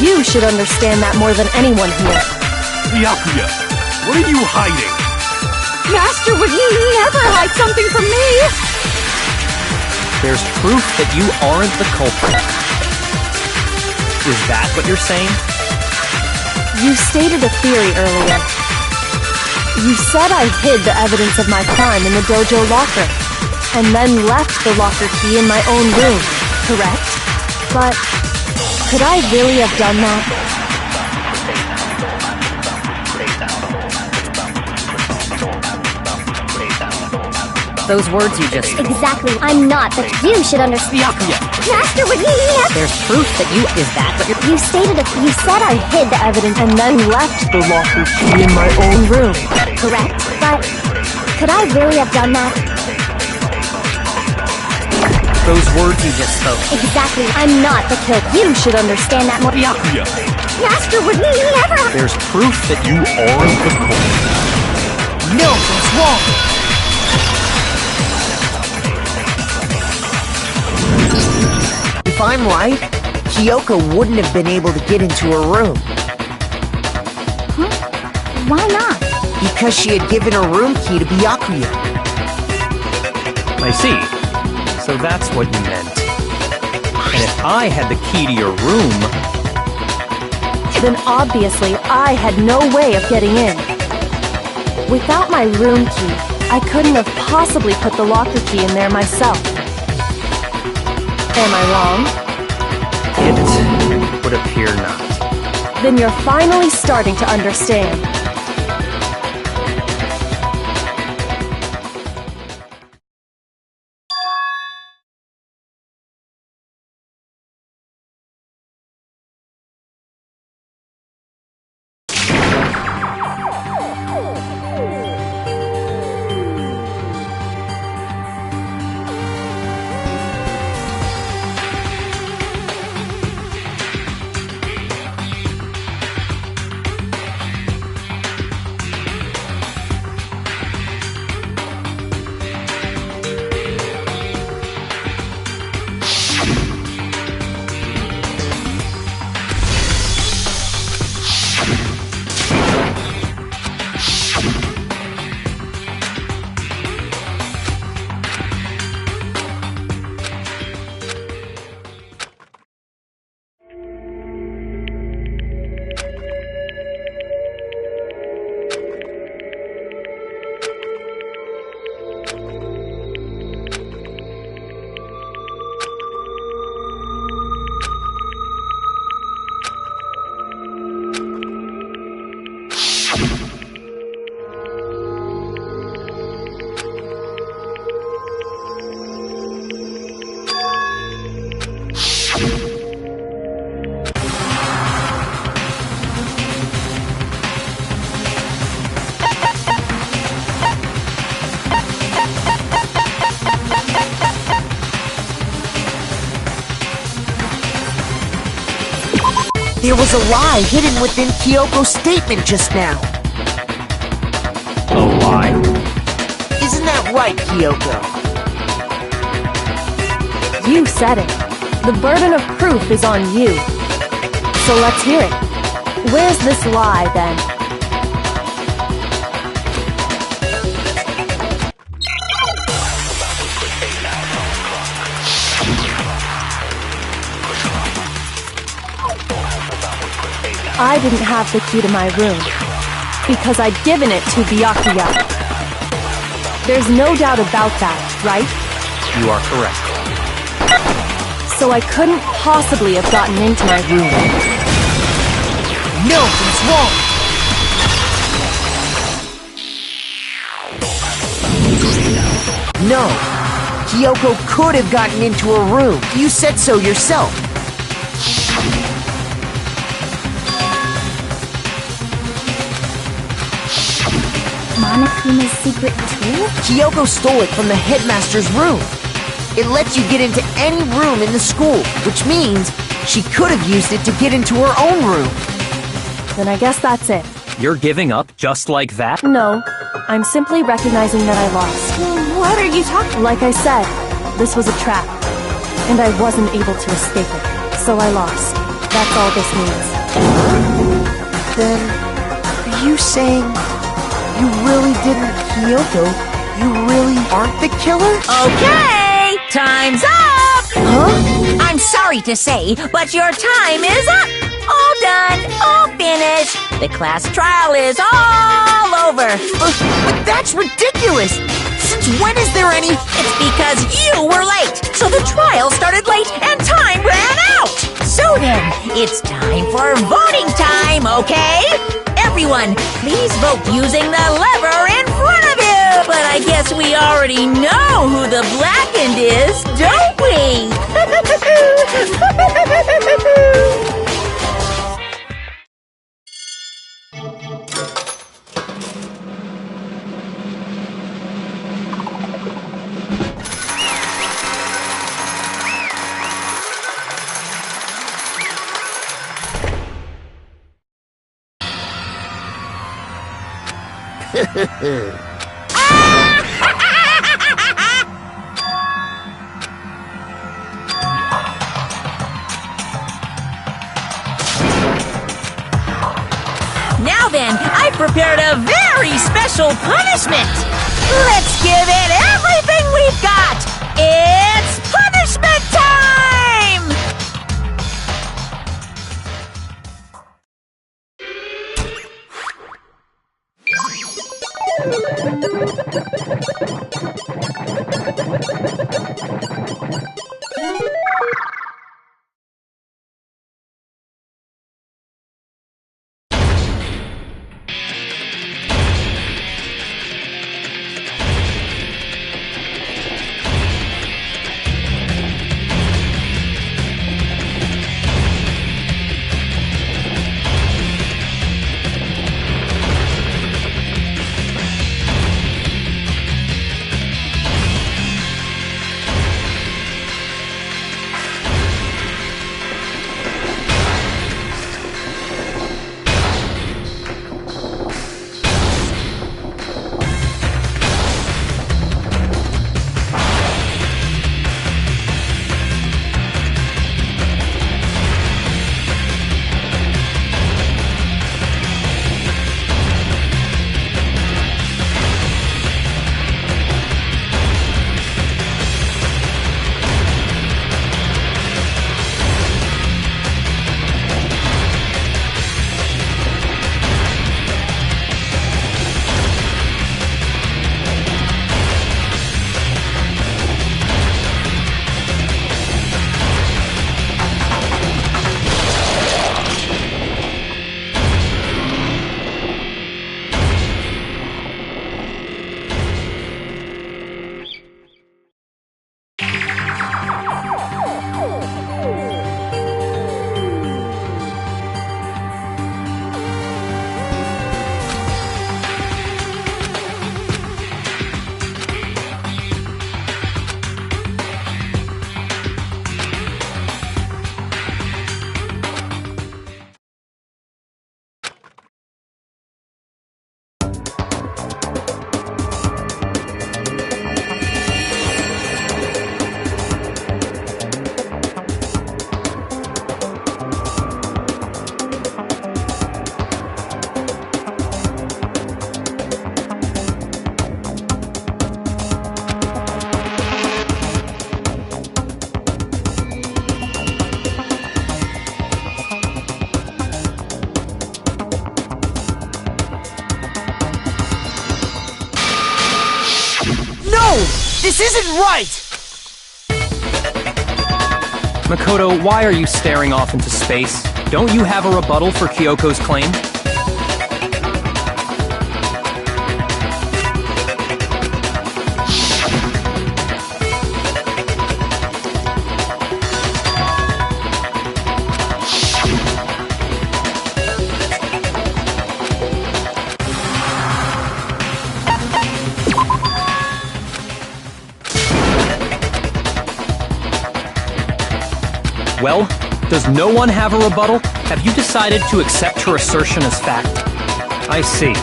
You should understand that more than anyone here. Byakuya, what are you hiding? Master would never hide something from me! There's proof that you aren't the culprit. Is that what you're saying? You stated a theory earlier. You said I hid the evidence of my crime in the dojo locker, and then left the locker key in my own room, correct? But could I really have done that? Those words you just spoke. Exactly. I'm not, but you should understand. Byakuya, Master would never... there's proof that you... Is that what you're... You said I hid the evidence, And then left the locker key in my own room. correct? But could I really have done that? Those words you just spoke. Exactly. I'm not the killer. You should understand that more. Byakuya, Master would never... There's proof that you aren't the culprit. No, that's wrong! If I'm right, Kyoko wouldn't have been able to get into her room. Why not? Because she had given her room key to Byakuya. I see. So that's what you meant. And if I had the key to your room, Then obviously I had no way of getting in. Without my room key, I couldn't have possibly put the locker key in there myself. Am I wrong? It would appear not. Then you're finally starting to understand. There was a lie hidden within Kyoko's statement just now. A lie? Isn't that right, Kyoko? You said it. The burden of proof is on you. So let's hear it. Where's this lie, then? I didn't have the key to my room, because I'd given it to Byakuya. There's no doubt about that, right? You are correct. So I couldn't possibly have gotten into my room. No, he's wrong! No, Kyoko could have gotten into her room. You said so yourself. Monokuma's secret tool? Kyoko stole it from the headmaster's room. It lets you get into any room in the school, which means she could have used it to get into her own room. Then I guess that's it. You're giving up just like that? No, I'm simply recognizing that I lost. What are you talking? Like I said, this was a trap, and I wasn't able to escape it, so I lost. That's all this means. Then, are you saying you really didn't, Kyoko? You really aren't the killer? Okay, time's up! Huh? I'm sorry to say, but your time is up! All done, all finished. The class trial is all over. But that's ridiculous! Since when is there any... It's because you were late, so the trial started late and time ran out! So then, it's time for voting time, okay? Everyone, please vote using the lever in front of you! But I guess we already know who the blackened is, don't we? Now then, I've prepared a very special punishment. Let's give it everything we've got. It's punishment time! This isn't right! Makoto, why are you staring off into space? Don't you have a rebuttal for Kyoko's claim? Well, does no one have a rebuttal? Have you decided to accept her assertion as fact? I see.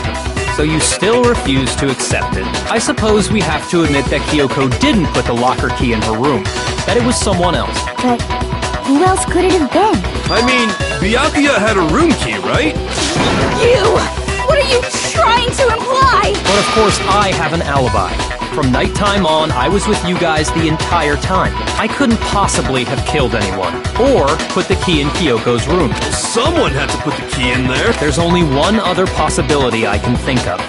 So you still refuse to accept it. I suppose we have to admit that Kyoko didn't put the locker key in her room. That it was someone else. But who else could it have been? I mean, Byakuya had a room key, right? You! What are you trying to imply? But of course, I have an alibi. From nighttime on, I was with you guys the entire time. I couldn't possibly have killed anyone, or put the key in Kyoko's room. Someone had to put the key in there. There's only one other possibility I can think of.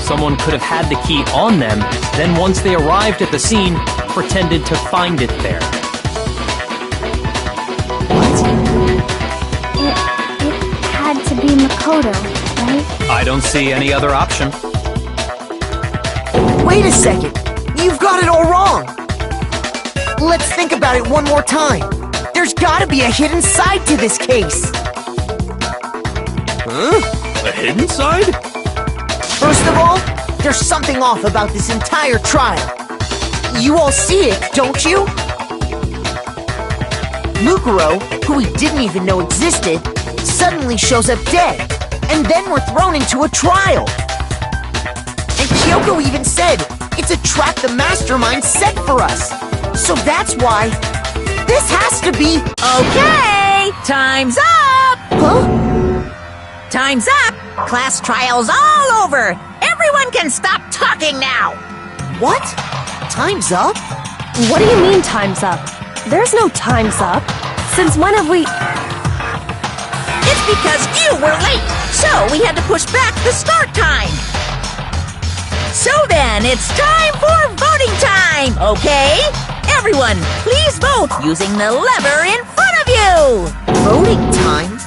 Someone could have had the key on them, then once they arrived at the scene, pretended to find it there. It had to be Makoto, right? I don't see any other option. Wait a second! You've got it all wrong! Let's think about it one more time. There's gotta be a hidden side to this case. Huh? A hidden side? First of all, there's something off about this entire trial. You all see it, don't you? Mukuro, who we didn't even know existed, suddenly shows up dead, and then we're thrown into a trial. And Kyoko even said, it's a trap the mastermind set for us. So that's why this has to be... Okay, time's up! Huh? Time's up! Class trial's all over! Everyone can stop talking now! What? Time's up? What do you mean time's up? There's no time's up. Since when have we... It's because you were late, so we had to push back the start time! So then, it's time for voting time, okay? Everyone, please vote using the lever in front of you! Voting time?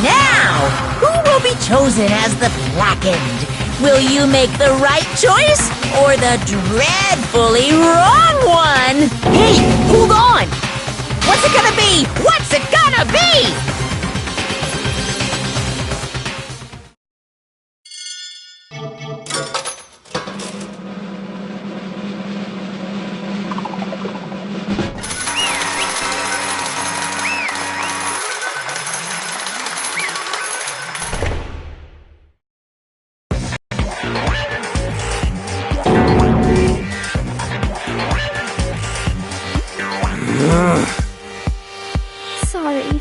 Now, who will be chosen as the blackened? Will you make the right choice or the dreadfully wrong one? Hey, hold on! What's it gonna be? What's it gonna be? Sorry.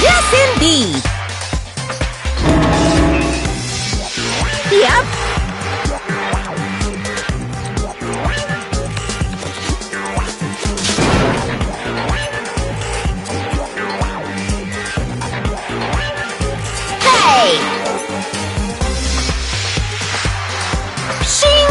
Yes, indeed. Yep. Hey! Shing!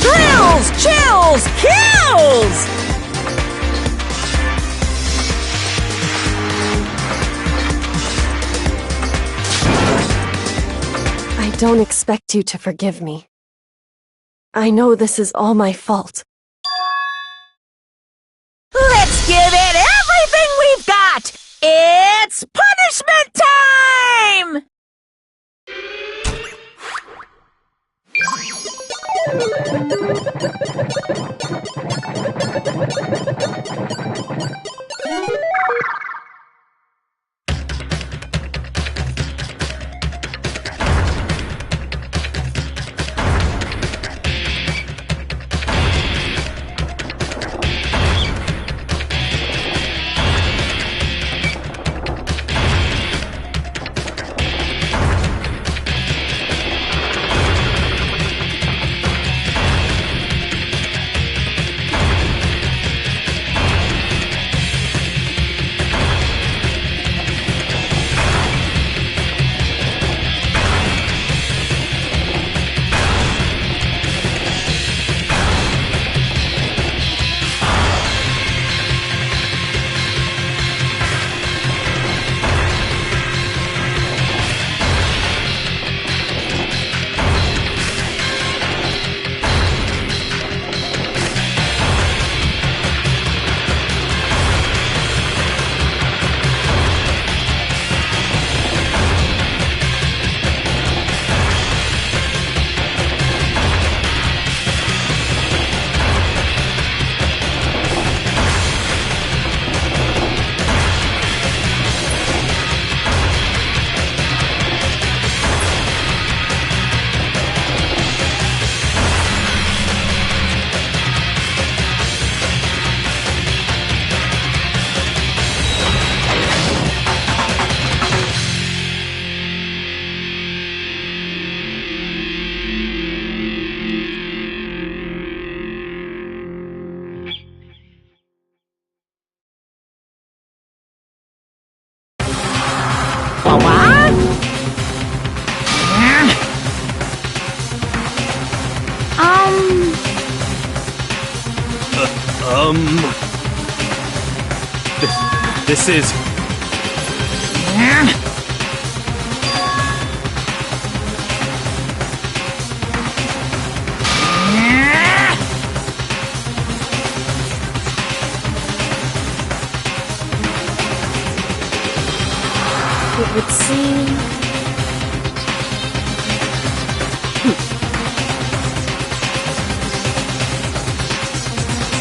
Thrills, chills, kills! I don't expect you to forgive me. I know this is all my fault. Let's give it everything we've got! It's punishment time! This is... It would seem...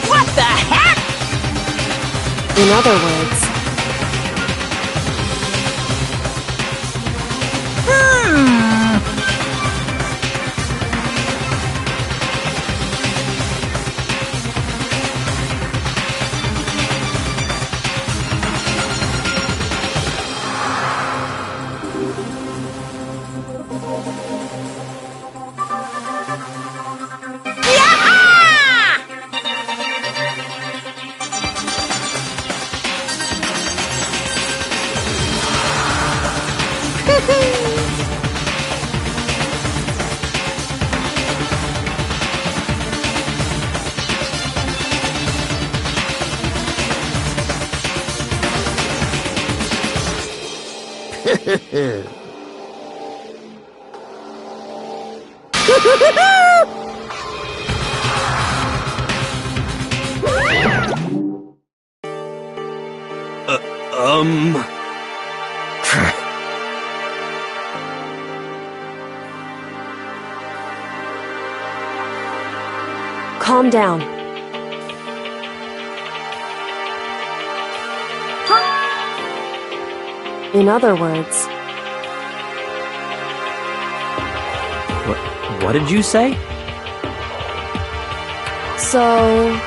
What the heck? In other words... Calm down. In other words... What did you say? So...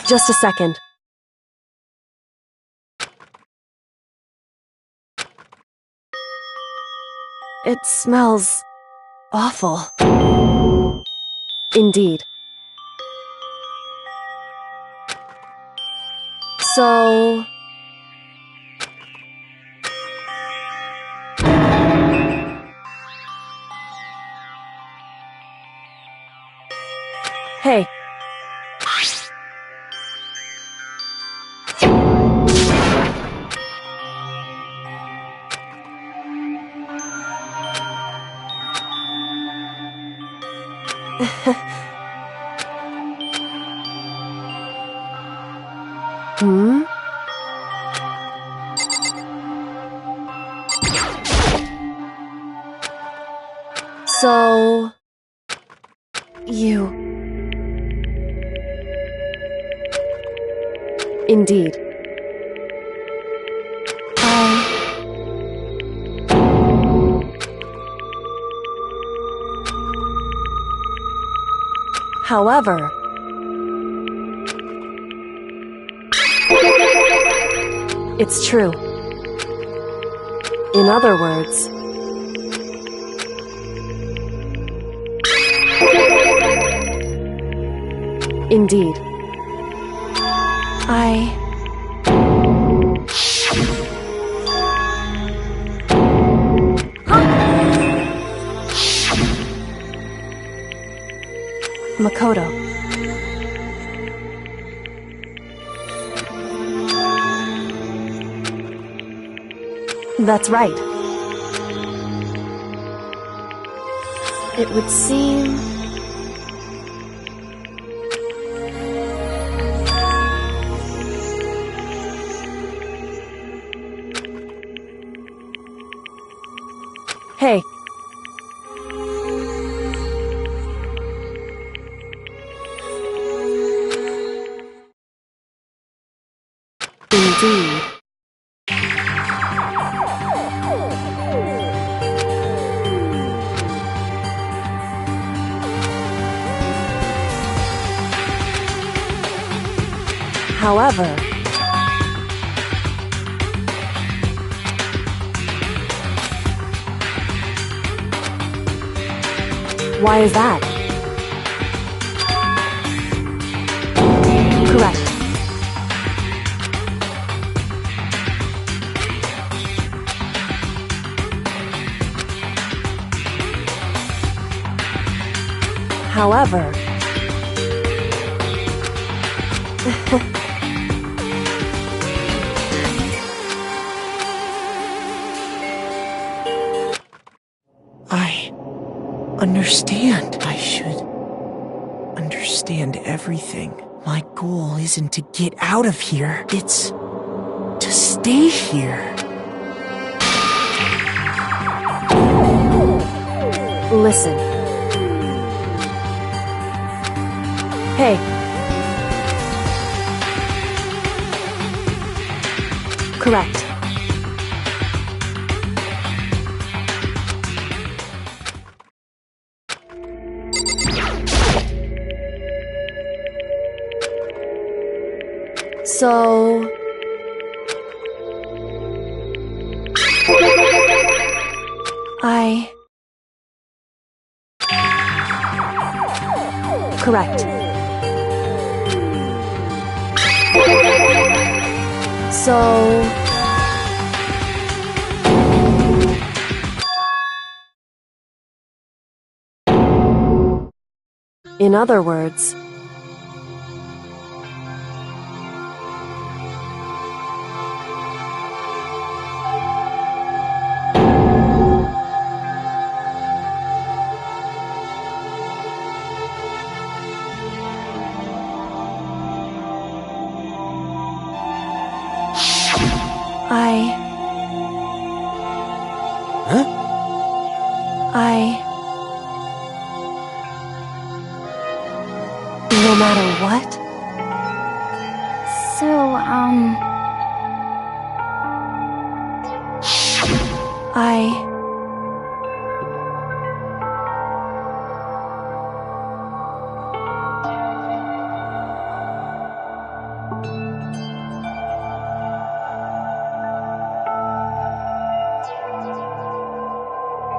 Just a second. It smells awful. Indeed. So... Hey. Hmm? So... You... Indeed. However... It's true. In other words... Indeed. Makoto. That's right. It would seem... Hey. Indeed. However... Why is that? Correct. However... I understand. I should understand everything. My goal isn't to get out of here. It's to stay here. Listen. Hey. Correct. So... Correct. So... In other words... Huh? No matter what? So,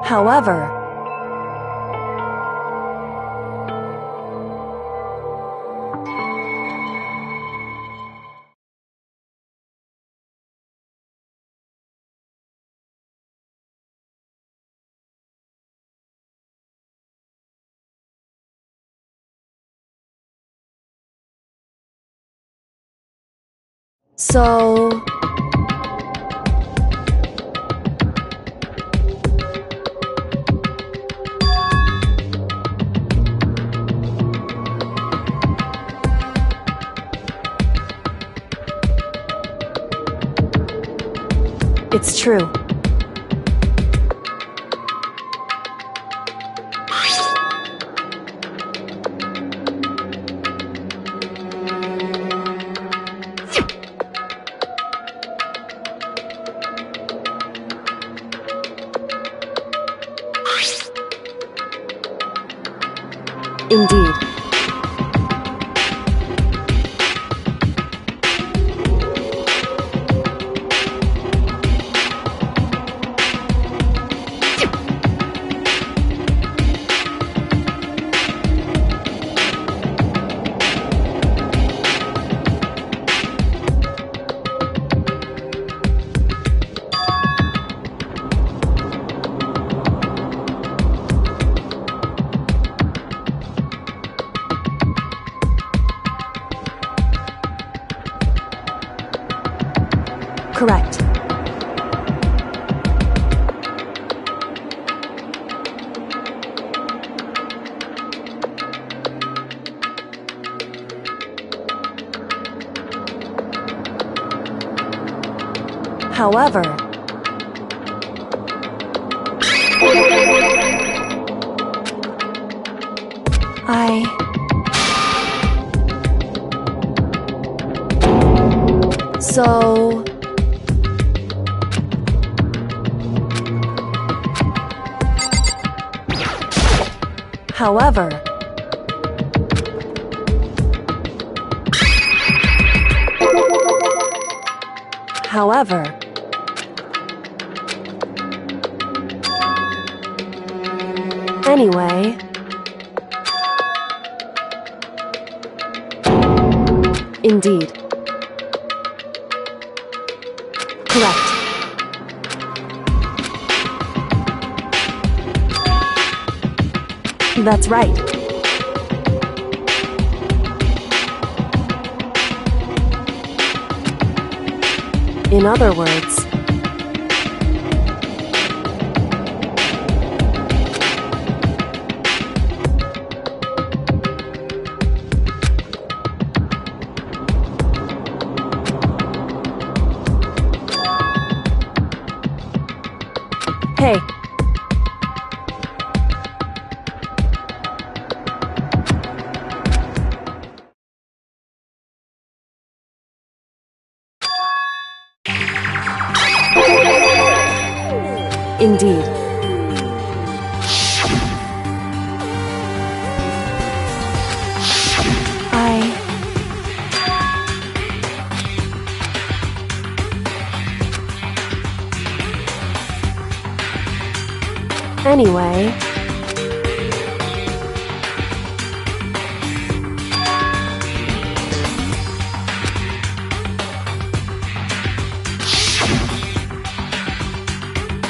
However, so... It's true. Indeed. Correct. However, So... However... Anyway... Indeed. Correct. That's right. In other words... Hey. Indeed. Anyway...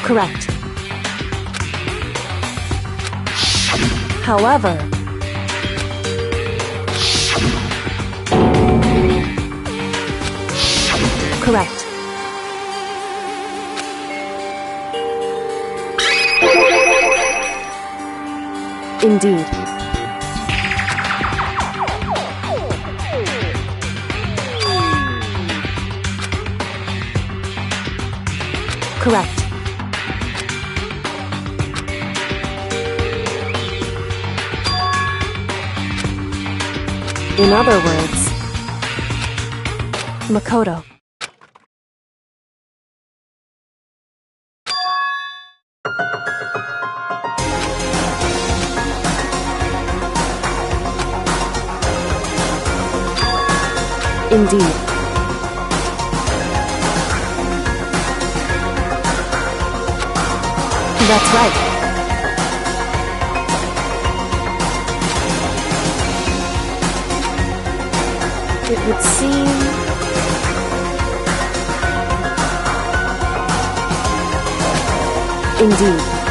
Correct. However... Correct. Indeed. Correct. In other words, Makoto. Indeed. That's right. It would seem... Indeed.